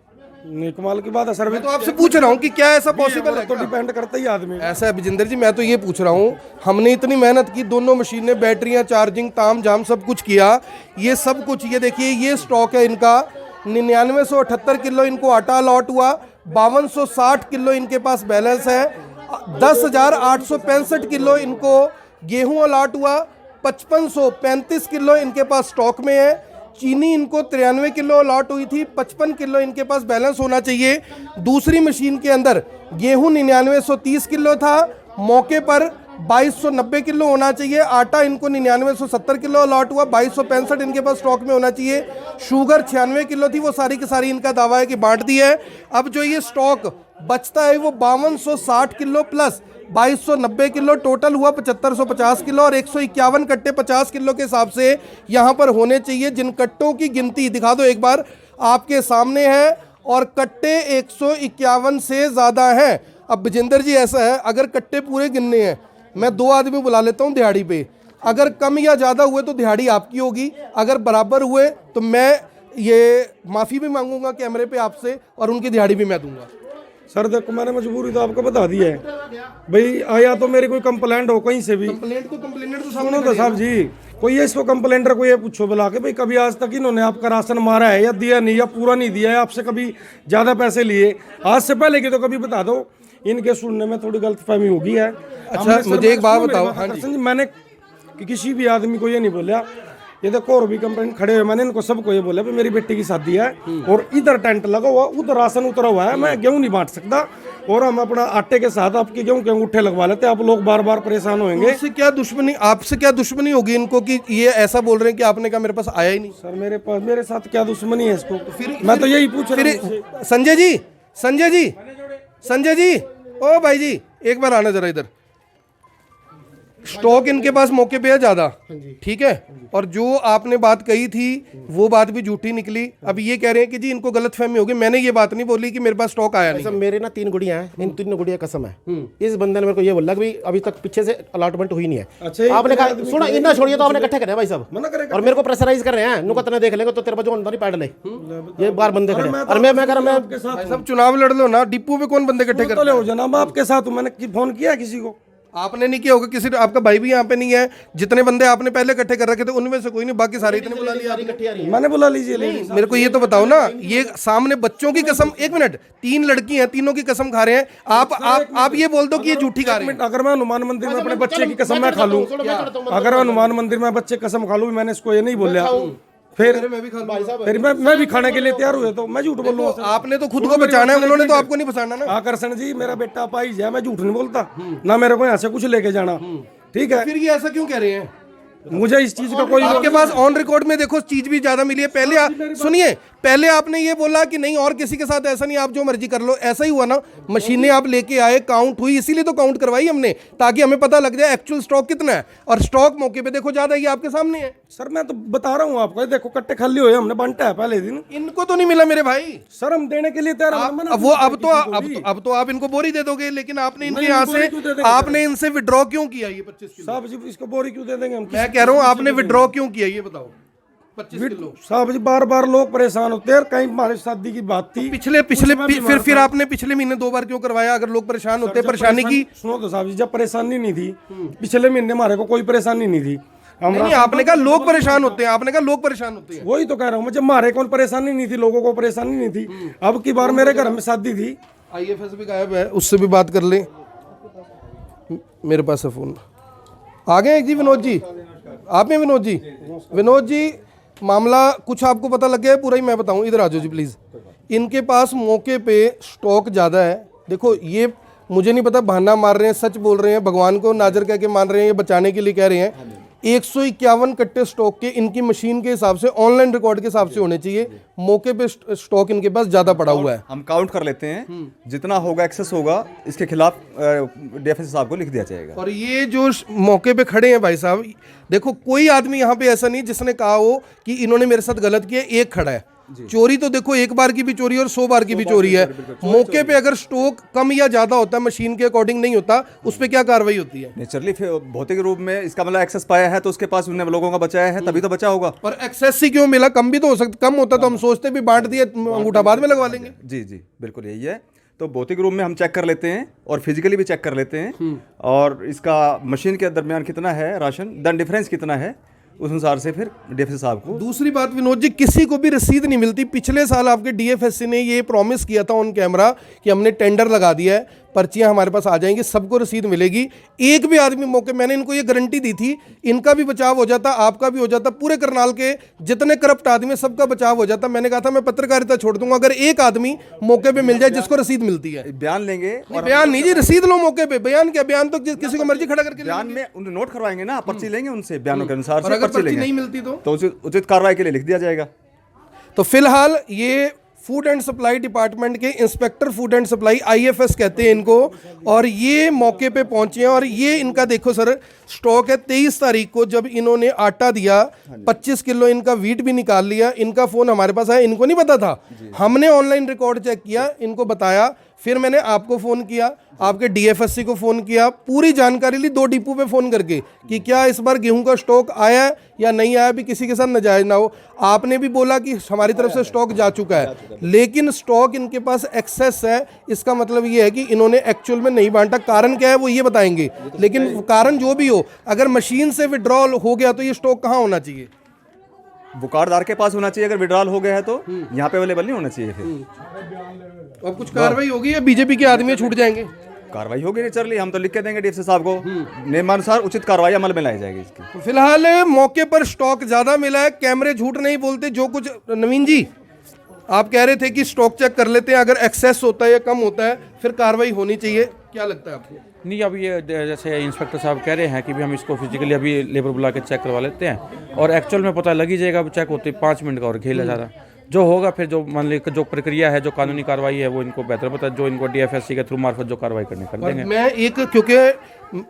नहीं, कमाल की बात है सर। मैं तो आपसे पूछ रहा हूँ कि क्या ऐसा पॉसिबल है? तो डिपेंड करता ही आदमी। ऐसा है विजेंद्र जी, मैं तो ये पूछ रहा हूँ, हमने इतनी मेहनत की, दोनों मशीनें, बैटरियां, चार्जिंग, ताम झाम सब कुछ किया, ये सब कुछ, ये देखिए ये स्टॉक है इनका। 9978 किलो इनको आटा अलॉट हुआ, 5260 किलो इनके पास बैलेंस है, 10,865 किलो इनको गेहूं अलॉट हुआ, 5535 किलो इनके पास स्टॉक में है। चीनी इनको 93 किलो अलॉट हुई थी, 55 किलो इनके पास बैलेंस होना चाहिए। दूसरी मशीन के अंदर गेहूं 9930 किलो था, मौके पर 2290 किलो होना चाहिए। आटा इनको 9970 किलो अलॉट हुआ, 2265 इनके पास स्टॉक में होना चाहिए। शुगर 96 किलो थी, वो सारी की सारी इनका दावा है कि बांट दी है। अब जो ये स्टॉक बचता है वो 5260 किलो प्लस 2290 किलो, टोटल हुआ 7550 किलो, और 151 कट्टे 50 किलो के हिसाब से यहाँ पर होने चाहिए। जिन कट्टों की गिनती दिखा दो एक बार, आपके सामने है, और कट्टे 151 से ज़्यादा हैं। अब विजेंद्र जी ऐसा है, अगर कट्टे पूरे गिनने हैं, मैं 2 आदमी बुला लेता हूँ दिहाड़ी पे, अगर कम या ज़्यादा हुए तो दिहाड़ी आपकी होगी, अगर बराबर हुए तो मैं ये माफ़ी भी मांगूंगा कैमरे पे आपसे, और उनकी दिहाड़ी भी मैं दूंगा। सर देखो मैंने मजबूरी तो आपको बता दी है भाई, आया तो मेरी कोई कंप्लेंट हो कहीं से भी, कंप्लेंट तो कंप्लेंट तो सुनो तो साहब जी, कोई है इसको कंप्लेंटर को ये पूछो बुला के भाई कभी आज तक इन्होंने आपका राशन मारा है या दिया नहीं, या पूरा नहीं दिया है, आपसे कभी ज़्यादा पैसे लिए आज से पहले के, तो कभी बता दो। इनके सुनने में थोड़ी गलतफहमी होगी है। अच्छा मुझे एक बात बताओ। हाँ जी, मैंने किसी भी आदमी को ये नहीं बोला, ये देखो और भी कंप्लेंट खड़े हुए, मैंने इनको सबको ये बोला मेरी बेटी की शादी है और इधर टेंट लगा हुआ, उधर राशन उतरा हुआ है, मैं गेहूं नहीं बांट सकता, और हम अपना आटे के साथ आपकी गेहूं के अंगूठे लगवा लेते, आप लोग बार बार परेशान होंगे। उससे क्या दुश्मनी, आपसे क्या दुश्मनी होगी इनको कि ये ऐसा बोल रहे हैं कि आपने कहा मेरे पास आया ही नहीं? सर मेरे साथ क्या दुश्मनी है इसको? फिर मैं तो यही पूछ रहा हूं। संजय जी, ओ भाई जी एक बार आना जरा इधर। स्टॉक इनके पास मौके पे है ज्यादा, ठीक है, और जो आपने बात कही थी वो बात भी झूठी निकली। अब ये कह रहे हैं कि जी इनको गलतफहमी होगी, मैंने ये बात नहीं बोली कि मेरे पास स्टॉक आया नहीं। मेरे ना 3 गुड़िया हैं, इन 3 गुड़िया कसम है, इस बंदे ने मेरे को ये बोला कि भाई अभी तक पीछे से अलॉटमेंट हुई नहीं है। अच्छा, आपने कहा सुनो इतना छोड़िए, तो आपने इकट्ठे करे भाई सब, मना करेगा और मेरे को प्रेशराइज कर रहे हैं, नुका तना देख लेंगे तो तेरे बजो अंदर ही पैड ले, ये बार बंदे खड़े, और मैं कह रहा मैं सब चुनाव लड़ लो ना, डिपो पे कौन बंदे इकट्ठे तो ले हो जनाब, आपके साथ मैंने फोन किया किसी को? आपने नहीं किया होगा, किसी आपका भाई भी यहाँ पे नहीं है। जितने बंदे आपने पहले इकट्ठे कर रखे थे उनमें से कोई नहीं, बाकी सारे इतने बुला लिया आपने। मैंने बुला लीजिए। मेरे को ये तो बताओ ना, ये सामने बच्चों की कसम, 1 मिनट, 3 लड़की हैं, तीनों की कसम खा रहे हैं, आप ये बोल दो कि ये झूठी खा रहे हैं। अगर मैं हनुमान मंदिर में अपने बच्चे की कसम मैं खा लूं, अगर मैं हनुमान मंदिर में बच्चे कसम खा लूं, मैंने इसको ये नहीं बोला, फिर मैं भी खा लूंगा। फिर मैं भी खाने के लिए तैयार हुए तो मैं झूठ बोलूँ आपने तो खुद को बचाना है, उन्होंने तो आपको नहीं फंसाना ना। आकर्षण जी मेरा बेटा पाइज है, मैं झूठ नहीं बोलता ना, मेरे को यहाँ से कुछ लेके जाना, ठीक है। फिर ये ऐसा क्यों कह रहे हैं? मुझे इस चीज का कोई आपके पास ऑन रिकॉर्ड में देखो चीज भी ज्यादा मिली है। पहले सुनिए, पहले आपने ये बोला कि नहीं और किसी के साथ ऐसा नहीं, आप जो मर्जी कर लो, ऐसा ही हुआ ना। मशीनें आप लेके आए, काउंट हुई, इसीलिए तो काउंट करवाई हमने, ताकि हमें पता लग जाए एक्चुअल स्टॉक कितना है। और स्टॉक मौके पे देखो ज्यादा, ये आपके सामने है। सर मैं तो बता रहा हूँ आपको, देखो कट्टे खाली हुए, हमने बांटा है पहले दिन। इनको तो नहीं मिला मेरे भाई। सर हम देने के लिए तैयार हैं, मैंने अब वो अब तो आप इनको बोरी दे दोगे, लेकिन आपने इनके यहाँ से आपने इनसे विड्रॉ क्यों किया ये 25 किलो? साहब जी इसको बोरी क्यों दे देंगे हम? मैं कह रहा हूँ आपने विड्रॉ क्यों किया ये बताओ। 25 किलो साहब जी बार बार लोग परेशान होते हैं, कहीं हमारी शादी की बात थी पिछले फिर आपने पिछले महीने 2 बार क्यों करवाया? अगर लोग परेशान होते, परेशानी की सुनो तो साहब जी, जब परेशानी नहीं थी पिछले महीने हमारे को कोई परेशानी नहीं थी। नहीं, आपने कहा लोग परेशान होते हैं, आपने कहा लोग परेशान होते हैं। वही तो कह रहा हूँ, जब हमारे को परेशानी नहीं थी, लोगों को परेशानी नहीं थी। अब की बार मेरे घर में शादी थी। IFS भी गायब है, उससे भी बात कर ले। मेरे पास है फोन। आ गए जी विनोद जी? आप हैं विनोद जी? विनोद जी मामला कुछ आपको पता लग गया है पूरा ही मैं बताऊं? इधर आ जाओ जी प्लीज़। इनके पास मौके पे स्टॉक ज़्यादा है। देखो ये मुझे नहीं पता बहाना मार रहे हैं, सच बोल रहे हैं, भगवान को नाजर कह के मान रहे हैं, ये बचाने के लिए कह रहे हैं। 151 कट्टे स्टॉक के इनकी मशीन के हिसाब से, ऑनलाइन रिकॉर्ड के हिसाब से होने चाहिए। मौके पे स्टॉक इनके पास ज़्यादा पड़ा हुआ है। हम काउंट कर लेते हैं, जितना होगा एक्सेस होगा इसके खिलाफ DFS साहब को लिख दिया जाएगा। और ये जो मौके पे खड़े हैं भाई साहब, देखो कोई आदमी यहाँ पे ऐसा नहीं जिसने कहा हो कि इन्होंने मेरे साथ गलत किया। एक खड़ा है, चोरी तो देखो 1 बार की भी चोरी और 100 बार की भी चोरी है। मौके पे अगर स्टॉक कम या ज्यादा होता है, मशीन के अकॉर्डिंग नहीं होता, उस पर क्या कार्रवाई होती है? नेचुरली भौतिक रूप में इसका मतलब एक्सेस पाया है तो उसके पास उन्हें लोगों का बचाया है, तभी तो बचा होगा। और एक्सेस ही क्यों मिला? कम भी तो हो सकता, कम होता तो हम सोचते भी बांट दिए, अंगूठा बाद में लगवा लेंगे। जी जी बिल्कुल यही है। तो भौतिक रूप में हम चेक कर लेते हैं और फिजिकली भी चेक कर लेते हैं, और इसका मशीन के दरमियान कितना है राशन, देन डिफरेंस कितना है, उस अनुसार से फिर DFS साहब को। दूसरी बात विनोद जी, किसी को भी रसीद नहीं मिलती। पिछले साल आपके DFSC ने ये प्रॉमिस किया था ऑन कैमरा कि हमने टेंडर लगा दिया है, पर्चियां हमारे पास आ जाएंगी, सबको रसीद मिलेगी। एक भी आदमी मौके, मैंने इनको ये गारंटी दी थी, इनका भी बचाव हो जाता, आपका भी हो जाता, पूरे करनाल के जितने करप्ट आदमी सबका बचाव हो जाता। मैंने कहा था मैं पत्रकारिता छोड़ दूंगा अगर एक आदमी मौके पे मिल जाए जिसको रसीद मिलती है। बयान लेंगे और बयान नहीं जी, रसीद लो मौके पे। बयान क्या? बयान तो किसी को मर्जी खड़ा करके बयान में उन्हें नोट करवाएंगे ना, पर्ची लेंगे उनसे बयानों के अनुसार और से अगर पर्ची पर्ची नहीं लेंगे मिलती तो उचित कार्रवाई के लिए लिख दिया जाएगा। तो फिलहाल ये फूड एंड सप्लाई डिपार्टमेंट के inspector food and supply, IFS कहते हैं इनको, और ये मौके पे पहुंचे हैं। और ये इनका देखो सर स्टॉक है। 23 तारीख को जब इन्होंने आटा दिया, 25 किलो इनका वीट भी निकाल लिया। इनका फोन हमारे पास आया, इनको नहीं पता था, हमने ऑनलाइन रिकॉर्ड चेक किया, इनको बताया, फिर मैंने आपको फ़ोन किया, आपके DFSC को फ़ोन किया, पूरी जानकारी ली 2 डिपो पे फ़ोन करके कि क्या इस बार गेहूं का स्टॉक आया है या नहीं आया, भी किसी के साथ नाजायज ना हो। आपने भी बोला कि हमारी तरफ से स्टॉक जा चुका है, लेकिन स्टॉक इनके पास एक्सेस है। इसका मतलब ये है कि इन्होंने एक्चुअल में नहीं बांटा। कारण क्या है वो ये बताएंगे, लेकिन कारण जो भी हो, अगर मशीन से विड्रॉल हो गया तो ये स्टॉक कहाँ होना चाहिए? बुकारदार के पास होना चाहिए। अगर विड्रॉल हो गया है तो यहाँ पे अवेलेबल नहीं होना चाहिए। फिर अब कुछ कार्रवाई होगी या बीजेपी के आदमी छूट जाएंगे? कार्रवाई होगी नेचुरली, हम तो लिख के देंगे DFS साहब को, नियमानुसार उचित कार्रवाई अमल में लाई जाएगी इसकी। तो फिलहाल मौके पर स्टॉक ज्यादा मिला है, कैमरे झूठ नहीं बोलते। जो कुछ नवीन जी आप कह रहे थे कि स्टॉक चेक कर लेते हैं, अगर एक्सेस होता है या कम होता है फिर कार्रवाई होनी चाहिए, क्या लगता है आपको? नहीं, अभी ये जैसे इंस्पेक्टर साहब कह रहे हैं कि भी हम इसको फिजिकली अभी लेबर बुला के चेक करवा लेते हैं, और एक्चुअल में पता लग ही जाएगा। अब चेक होते 5 मिनट का और खेल है ज़्यादा, जो होगा फिर जो मान लीजिए जो प्रक्रिया है, जो कानूनी कार्रवाई है वो इनको बेहतर पता है, जो इनको DFSC के थ्रू मार्फत जो कार्रवाई करने कर देंगे। मैं एक, क्योंकि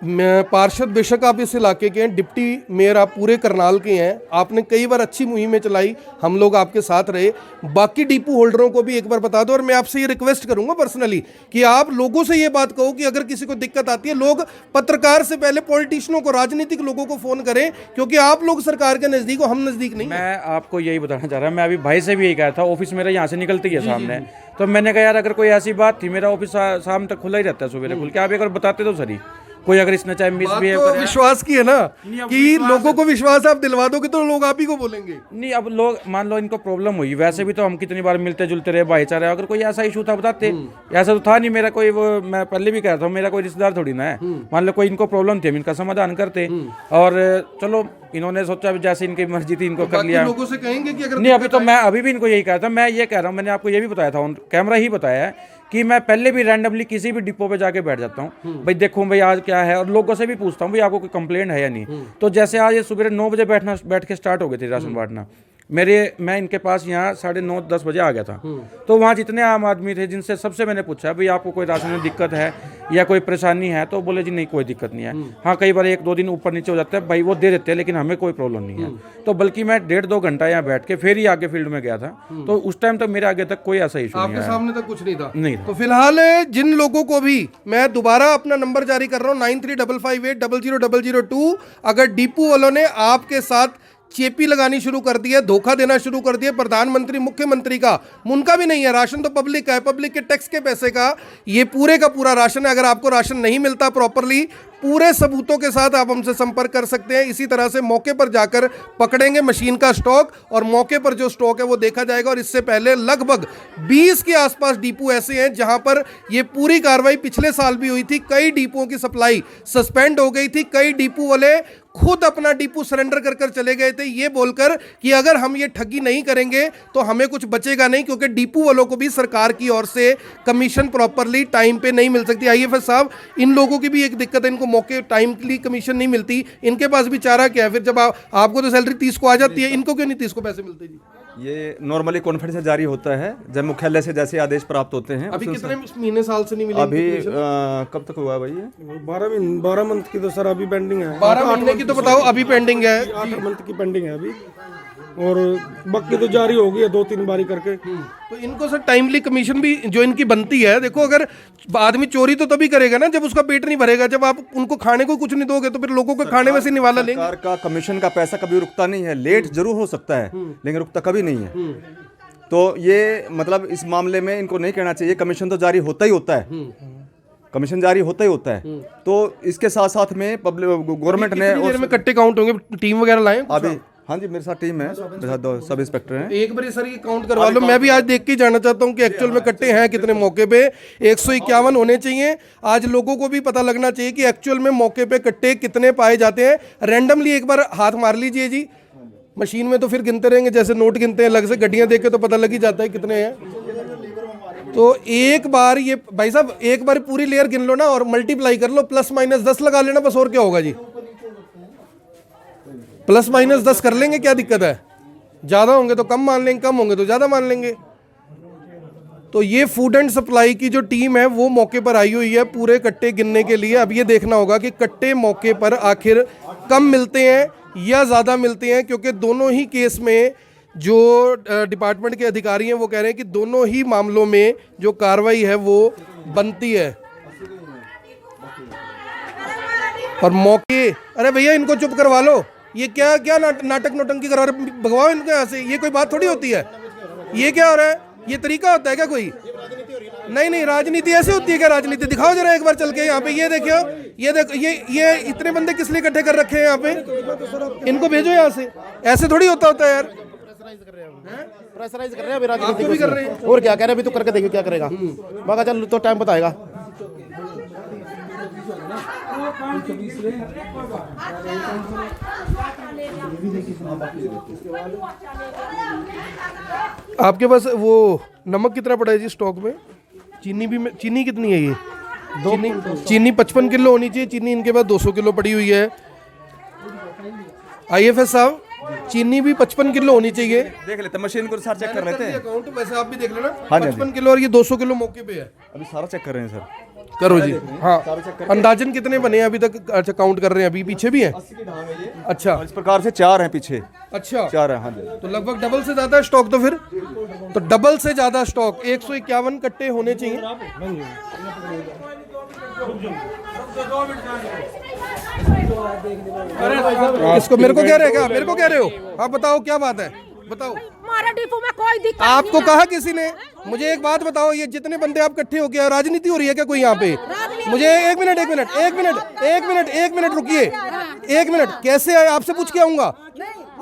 मैं पार्षद बेशक आप इस इलाके के हैं, डिप्टी मेयर आप पूरे करनाल के हैं, आपने कई बार अच्छी मुहिमें चलाई, हम लोग आपके साथ रहे। बाकी डिपो होल्डरों को भी एक बार बता दो, और मैं आपसे ये रिक्वेस्ट करूंगा पर्सनली कि आप लोगों से ये बात कहो कि अगर किसी को दिक्कत आती है, लोग पत्रकार से पहले पॉलिटिशियनों को, राजनीतिक लोगों को फोन करें, क्योंकि आप लोग सरकार के नजदीक हो, हम नजदीक नहीं। मैं आपको यही बताना चाह रहा हूँ, मैं अभी भाई से भी यही कहा था, ऑफिस मेरा यहाँ से निकलती है सामने, तो मैंने कहा यार अगर कोई ऐसी बात थी, मेरा ऑफिस शाम तक खुला ही रहता है, सुबह खुल के, आप एक बार बताते तो सही। कोई अगर इसने चाहे बात मिसबिहेव तो करे, विश्वास की है ना नहीं, अब कि विश्वास लोगों को विश्वास आप दिलवा दोगे तो लोग आप ही को बोलेंगे। नहीं अब लोग मान लो इनको प्रॉब्लम हुई, वैसे भी तो हम कितनी बार मिलते जुलते रहे, भाईचारा, अगर कोई ऐसा इशू था बताते, ऐसा तो था नहीं मेरा कोई, वो मैं पहले भी कह रहा था मेरा कोई रिश्तेदार थोड़ी ना है, मान लो कोई इनको प्रॉब्लम थी हम इनका समाधान करते, और चलो इन्होंने सोचा जैसे इनकी मर्जी थी इनको कर लिया। लोगों से कहेंगे कि अगर नहीं अभी तो मैं अभी भी इनको यही कहा था, मैं ये कह रहा हूँ, मैंने आपको ये भी बताया था, कैमरा ही बताया है कि मैं पहले भी रैंडमली किसी भी डिपो पे जाके बैठ जाता हूँ, भाई देखो भाई आज क्या है, और लोगों से भी पूछता हूँ भाई आपको कोई कंप्लेंट है या नहीं। तो जैसे आज ये सुबह 9 बजे बैठ के स्टार्ट हो गई थी राशन बांटना, मैं इनके पास यहाँ 9:30-10 बजे आ गया था, तो वहाँ जितने आम आदमी थे जिनसे सबसे मैंने पूछा भाई आपको कोई राशन में दिक्कत है या कोई परेशानी है, तो बोले जी नहीं कोई दिक्कत नहीं है। हाँ कई बार 1-2 दिन ऊपर नीचे हो जाता है भाई, वो दे देते हैं, लेकिन हमें कोई प्रॉब्लम नहीं है। तो बल्कि मैं 1.5-2 घंटा यहाँ बैठ के फिर ही आगे फील्ड में गया था, तो उस टाइम तक मेरे आगे तक कोई ऐसा इशू नहीं आपके आया। सामने तक कुछ नहीं था? नहीं। तो फिलहाल जिन लोगों को भी मैं दोबारा अपना नंबर जारी कर रहा हूँ 9355800002, अगर डिपो वालों ने आपके साथ चेपी लगानी शुरू कर दी है, धोखा देना शुरू कर दिया, प्रधानमंत्री मुख्यमंत्री का उनका भी नहीं है, राशन तो पब्लिक का है, पब्लिक के टैक्स के पैसे का ये पूरे का पूरा राशन है। अगर आपको राशन नहीं मिलता प्रॉपरली, पूरे सबूतों के साथ आप हमसे संपर्क कर सकते हैं। इसी तरह से मौके पर जाकर पकड़ेंगे मशीन का स्टॉक, और मौके पर जो स्टॉक है वो देखा जाएगा। और इससे पहले लगभग 20 के आसपास डिपो ऐसे हैं जहां पर ये पूरी कार्रवाई पिछले साल भी हुई थी। कई डिपोओं की सप्लाई सस्पेंड हो गई थी, कई डिपो वाले खुद अपना डिपो सरेंडर कर चले गए थे, ये बोलकर कि अगर हम ये ठगी नहीं करेंगे तो हमें कुछ बचेगा नहीं, क्योंकि डिपो वालों को भी सरकार की ओर से कमीशन प्रॉपरली टाइम पे नहीं मिल सकती। आईएफएस साहब, इन लोगों की भी एक दिक्कत है, इनको मौके टाइमली कमीशन नहीं मिलती, इनके पास भी चारा क्या है फिर? जब आपको तो सैलरी 30 को आ जाती है, इनको क्यों नहीं 30 को पैसे मिलते जी? ये नॉर्मली कॉन्फ्रेंस से जारी होता है जब मुख्यालय से जैसे आदेश प्राप्त होते हैं। अभी कितने महीने साल से नहीं मिले? अभी कब तक हुआ भाई ये? 12 मंथ की तो सर अभी पेंडिंग है। 12 महीने की तो बताओ अभी पेंडिंग है। 8 मंथ की पेंडिंग है अभी, और बाकी तो जारी हो गई है 2-3 बारी करके। तो इनको सर टाइमली कमीशन भी जो इनकी बनती है, देखो अगर आदमी चोरी तो तभी करेगा ना जब उसका पेट नहीं भरेगा। जब आप उनको खाने को कुछ नहीं दोगे तो फिर लोगों को खाने में से निवाला लेंगे। सरकार का कमीशन का पैसा कभी रुकता नहीं है, लेट जरूर हो सकता है लेकिन रुकता कभी नहीं है। तो ये मतलब इस मामले में इनको नहीं कहना चाहिए, कमीशन तो जारी होता ही होता है, कमीशन जारी होता ही होता है। तो इसके साथ साथ में पब्लिक गवर्नमेंट ने कितनी देर में कट्टे काउंट होंगे? टीम वगैरह लाए अभी, हाँ जी मेरे साथ टीम है, मेरे साथ 2 सब इंस्पेक्टर हैं। एक बार सर ये काउंट करवा लो, मैं भी आज देख के जाना चाहता हूँ कि एक्चुअल में कट्टे हैं कितने मौके पे। 151 होने चाहिए। आज लोगों को भी पता लगना चाहिए कि एक्चुअल में मौके पे कट्टे कितने पाए जाते हैं। रैंडमली एक बार हाथ मार लीजिए जी, मशीन में तो फिर गिनते रहेंगे जैसे नोट गिनते हैं, अलग से गड्डियां देख के तो पता लग ही जाता है कितने हैं। तो एक बार ये भाई साहब एक बार पूरी लेयर गिन लो ना और मल्टीप्लाई कर लो, ±10 लगा लेना बस, और क्या होगा जी? ±10 कर लेंगे, क्या दिक्कत है? ज्यादा होंगे तो कम मान लेंगे, कम होंगे तो ज्यादा मान लेंगे। तो ये फूड एंड सप्लाई की जो टीम है वो मौके पर आई हुई है पूरे कट्टे गिनने के लिए। अब ये देखना होगा कि कट्टे मौके पर आखिर कम मिलते हैं या ज़्यादा मिलते हैं, क्योंकि दोनों ही केस में जो डिपार्टमेंट के अधिकारी हैं वो कह रहे हैं कि दोनों ही मामलों में जो कार्रवाई है वो बनती है। और मौके, अरे भैया इनको चुप करवा लो, ये क्या क्या नाटक नोटंकी करा रहे, भगवाओ इनको यहाँ से। ये कोई बात थोड़ी होती है, ये क्या हो रहा है? ये तरीका होता है क्या कोई? नहीं, राजनीति ऐसे होती है क्या? राजनीति दिखाओ जरा एक बार चल के यहाँ पे। ये देखियो, ये देखो, ये इतने बंदे किस लिए इकट्ठे कर रखे हैं यहाँ पे? इनको भेजो यहाँ से, ऐसे थोड़ी होता है यार। प्रेशराइज कर रहे हैं अभी राजनीति आपको भी कर रहे हैं। और क्या कह रहे हैं? अभी तो करके देखिए क्या करेगा, बाका चल तो टाइम बताएगा। आपके पास वो नमक कितना पड़ा है जी स्टॉक में? चीनी कितनी है ये? चीनी 55 किलो होनी चाहिए। चीनी इनके पास 200 किलो पड़ी हुई है। आईएफएस साहब, चीनी भी 55 किलो होनी चाहिए। देख लेते हैं, मशीन को सारा चेक कर लेते हैं। अकाउंट वैसे आप भी देख लेना। हाँ जी, 55 किलो और ये 200 किलो मौके पे है। अभी सारा चेक कर रहे हैं सर। करो जी। हाँ, अंदाजन कितने बने हैं अभी तक? अच्छा, काउंट कर रहे हैं, अभी पीछे भी है? अच्छा, इस प्रकार से 4 हैं पीछे। अच्छा, 4 है, हाँ जी। तो लगभग डबल से ज्यादा स्टॉक। तो फिर तो डबल से ज्यादा स्टॉक 151 कट्टे होने चाहिए। इसको मेरे को कह रहे हैं क्या? मेरे को कह रहे हो? हाँ बताओ क्या बात है, बताओ। हमारे डिपो में कोई दिक्कत आपको कहा किसी ने? मुझे एक बात बताओ, ये जितने बंदे आप इकट्ठे हो गए, राजनीति हो रही है क्या कोई यहाँ पे? नहीं मुझे एक मिनट रुकिए, एक मिनट। कैसे आए? आपसे पूछ के आऊंगा,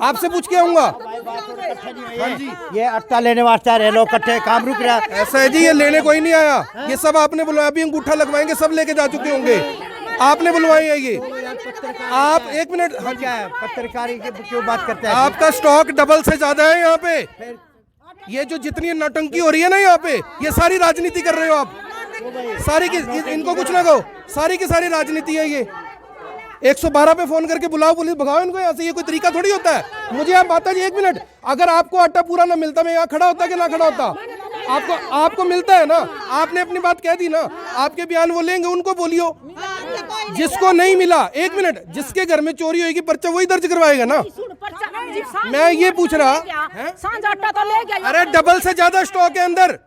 आपसे पूछ के आऊंगा। हाँ जी, ये आटा लेने वास्ते आ रहे लोग इकट्ठे, काम रुक रहा है। ऐसा है जी, ये लेने कोई नहीं आया, ये सब आपने बुलवाया। अभी अंगूठा लगवाएंगे, सब लेके जा चुके होंगे, आपने बुलवाई है ये। आप एक मिनट, हाँ क्या है, पत्रकारी की क्यों बात करते हैं? आपका स्टॉक डबल से ज्यादा है यहाँ पे। ये जो जितनी नौटंकी हो रही है ना यहाँ पे, ये सारी राजनीति कर रहे हो आप, सारी की। इनको कुछ ना कहो, सारी की सारी राजनीति है ये। 112 पे फोन करके बुलाओ, पुलिस भगाओ इनको यहाँ से। ये कोई तरीका थोड़ी होता है। मुझे आप माता जी एक मिनट, अगर आपको आटा पूरा ना मिलता, मैं यहाँ खड़ा होता कि ना खड़ा होता? आपको मिलता है ना, आपने अपनी बात कह दी ना, आपके बयान वो लेंगे, उनको बोलियो। जिसको नहीं मिला, एक मिनट, जिसके घर में चोरी होगी पर्चा वही दर्ज करवाएगा ना। मैं ये पूछ रहा, अरे डबल से ज्यादा स्टॉक है अंदर,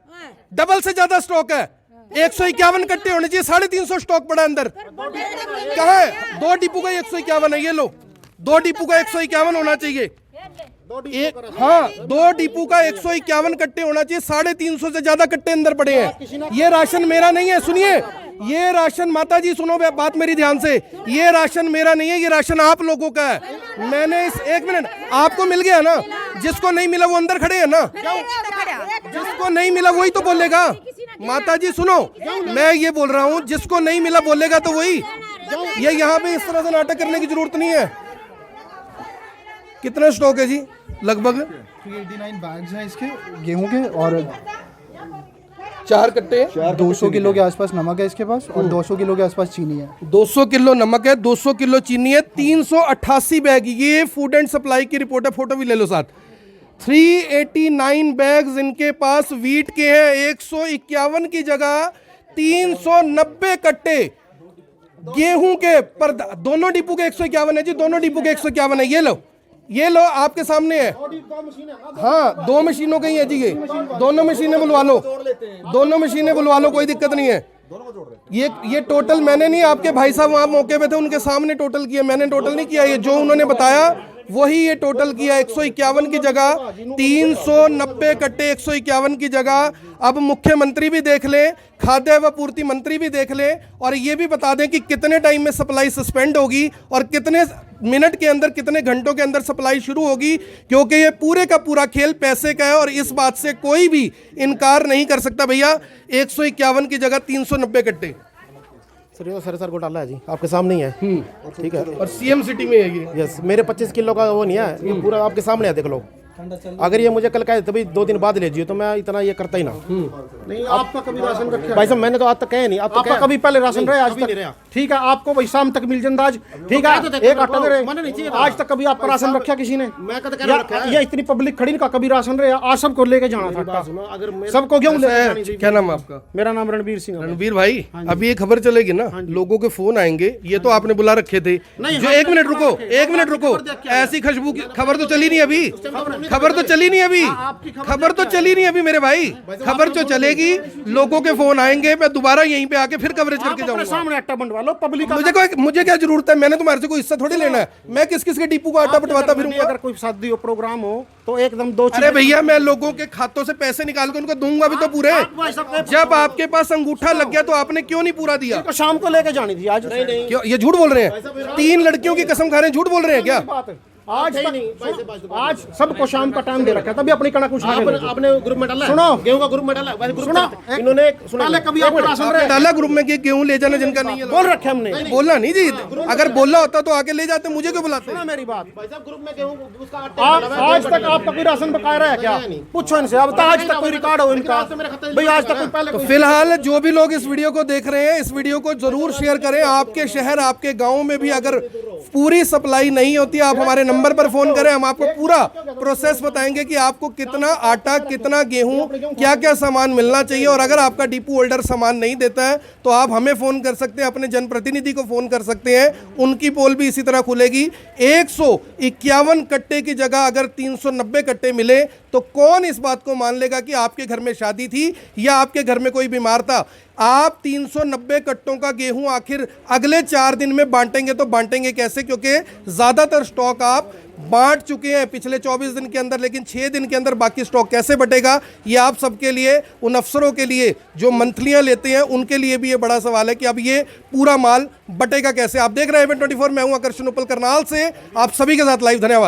डबल से ज्यादा स्टॉक है। 151 कट्टे होने चाहिए, 350 स्टॉक पड़ा अंदर। कहाँ है? 2 डिपो का 151 है, ये लो, 2 डिपो का 151 होना चाहिए। हाँ, 2 डिपो का 151 कट्टे होना चाहिए, 350 से ज्यादा कट्टे अंदर पड़े हैं। ये राशन मेरा नहीं है, सुनिए, ये राशन, माता जी सुनो बात मेरी ध्यान से, ये राशन मेरा नहीं है, ये राशन आप लोगों का है। मैंने इस, एक मिनट, आपको मिल गया ना? जिसको नहीं मिला वो अंदर खड़े हैं ना, जिसको नहीं मिला वही तो बोलेगा। माता जी सुनो, मैं ये बोल रहा हूँ, जिसको नहीं मिला बोलेगा तो वही। ये यहाँ पे इस तरह से नाटक करने की जरूरत नहीं है। कितना स्टॉक है जी? लगभग 389 बैग्स हैं इसके गेहूं के, और 4 कट्टे, 200 किलो के आसपास नमक है इसके पास, और 200 किलो के आसपास चीनी है। 200 किलो नमक है, 200 किलो चीनी है, 388 बैग। ये फूड एंड सप्लाई की रिपोर्ट है, फोटो भी ले लो साथ। 389 बैग्स इनके पास वीट के हैं। 151 की जगह 390 कट्टे गेहूं के, पर दोनों डिपो के 151 है जी, दोनों डिपो के 151 है। ये लो आपके सामने है। हाँ, 2 मशीनों की है जी, ये दोनों मशीनें बुलवा लो, दोनों मशीनें बुलवा लो, कोई दिक्कत नहीं है। ये टोटल मैंने नहीं, आपके भाई साहब वहां मौके पे थे, उनके सामने टोटल किया, मैंने टोटल नहीं किया। ये जो उन्होंने बताया वही ये टोटल किया। 151 की जगह 390 कट्टे, 151 की जगह। अब मुख्यमंत्री भी देख लें, खाद्य व पूर्ति मंत्री भी देख लें, और ये भी बता दें कि कितने टाइम में सप्लाई सस्पेंड होगी और कितने मिनट के अंदर, कितने घंटों के अंदर सप्लाई शुरू होगी। क्योंकि ये पूरे का पूरा खेल पैसे का है, और इस बात से कोई भी इनकार नहीं कर सकता। भैया 151 की जगह 390 कट्टे सर घोटाला है जी, आपके सामने ही है। ठीक है, और सीएम सिटी में है ये। यस, मेरे 25 किलो का वो नहीं है, ये पूरा आपके सामने है, देख लो। अगर ये मुझे कल कहे तभी 2 दिन बाद ले जियो, तो मैं इतना ये करता ही ना। नहीं, आपका कभी राशन रखा भाई साहब, मैंने तो आज तक कहे नहीं, आपका कभी पहले राशन रहे, आज तक ठीक है, आपको भाई शाम तक मिल जाता आज, ठीक है, एक आटा दे रहे। आज तक कभी आपका राशन रखा किसी ने? ये इतनी पब्लिक खड़ी का कभी राशन रहे, आज सबको लेके जाना था, सबको क्यों ले? क्या नाम है आपका? मेरा नाम रणबीर सिंह। रणबीर भाई, अभी ये खबर चलेगी ना, लोगों के फोन आएंगे, ये तो आपने बुला रखे थे जो। एक मिनट रुको, ऐसी खुशबू की खबर तो चली नहीं अभी, खबर तो चली नहीं अभी, खबर तो चली नहीं अभी मेरे भाई, खबर जो चलेगी, लोगों के फोन आएंगे, मैं दोबारा यहीं पे आके फिर कवरेज करके जाऊंगा। सामने आटा बंटवा लो, पब्लिक। मुझे क्या जरूरत है? मैंने तुम्हारे से कोई हिस्सा थोड़ी लेना है। मैं किस के डिपो का आटा बंटवाता फिरूंगा? अगर कोई शादी हो, प्रोग्राम हो, तो एकदम 2 अरे भैया, मैं लोगों के खातों से पैसे निकाल के उनको दूंगा भी तो पूरे। जब आपके पास अंगूठा लग गया तो आपने क्यों नहीं पूरा दिया? तो शाम को लेके जानी थी आज। क्यों ये झूठ बोल रहे हैं? 3 लड़कियों की कसम खा रहे हैं, झूठ बोल रहे हैं क्या? आज आज सबको शाम का टाइम दे रखा है, तभी अपनी कणक उठा के आपने ग्रुप में डाला। सुनो, गेहूं का ग्रुप में डाला, सुनो, इन्होंने पहले कभी आपको राशन रहे डाला ग्रुप में कि गेहूं ले जाना जिनका नहीं है, बोल रखे हमने। बोलना नहीं जी, अगर बोलना होता तो आके ले जाते, मुझे क्यों बुलाते? मेरी बात, ग्रुप में गेहूं उसका आज तक आपका कोई राशन बकाया रहा है क्या? पूछो इनसे, अब तक आज तक कोई रिकॉर्ड हो इनका भाई? आज तक कोई पहले। तो फिलहाल जो भी लोग इस वीडियो को देख रहे हैं, इस वीडियो को जरूर शेयर करें। आपके शहर, आपके गाँव में भी अगर पूरी सप्लाई नहीं होती, आप हमारे नंबर पर फोन करें, हम आपको पूरा प्रोसेस बताएंगे कि आपको कितना आटा, कितना गेहूं, क्या क्या सामान मिलना चाहिए। और अगर आपका डिपो होल्डर सामान नहीं देता है तो आप हमें फोन कर सकते हैं, अपने जनप्रतिनिधि को फोन कर सकते हैं, उनकी पोल भी इसी तरह खुलेगी। 151 कट्टे की जगह अगर 390 कट्टे मिले तो कौन इस बात को मान लेगा कि आपके घर में शादी थी या आपके घर में कोई बीमार था? आप 390 कट्टों का गेहूं आखिर अगले 4 दिन में बांटेंगे तो बांटेंगे कैसे, क्योंकि ज़्यादातर स्टॉक आप बांट चुके हैं पिछले 24 दिन के अंदर, लेकिन 6 दिन के अंदर बाकी स्टॉक कैसे बटेगा, ये आप सबके लिए, उन अफसरों के लिए जो मंथलियां लेते हैं, उनके लिए भी ये बड़ा सवाल है कि अब ये पूरा माल बटेगा कैसे। आप देख रहे हैं इवेंट 24, मैं हूं आकर्षण उपल करनाल से, आप सभी के साथ लाइव। धन्यवाद।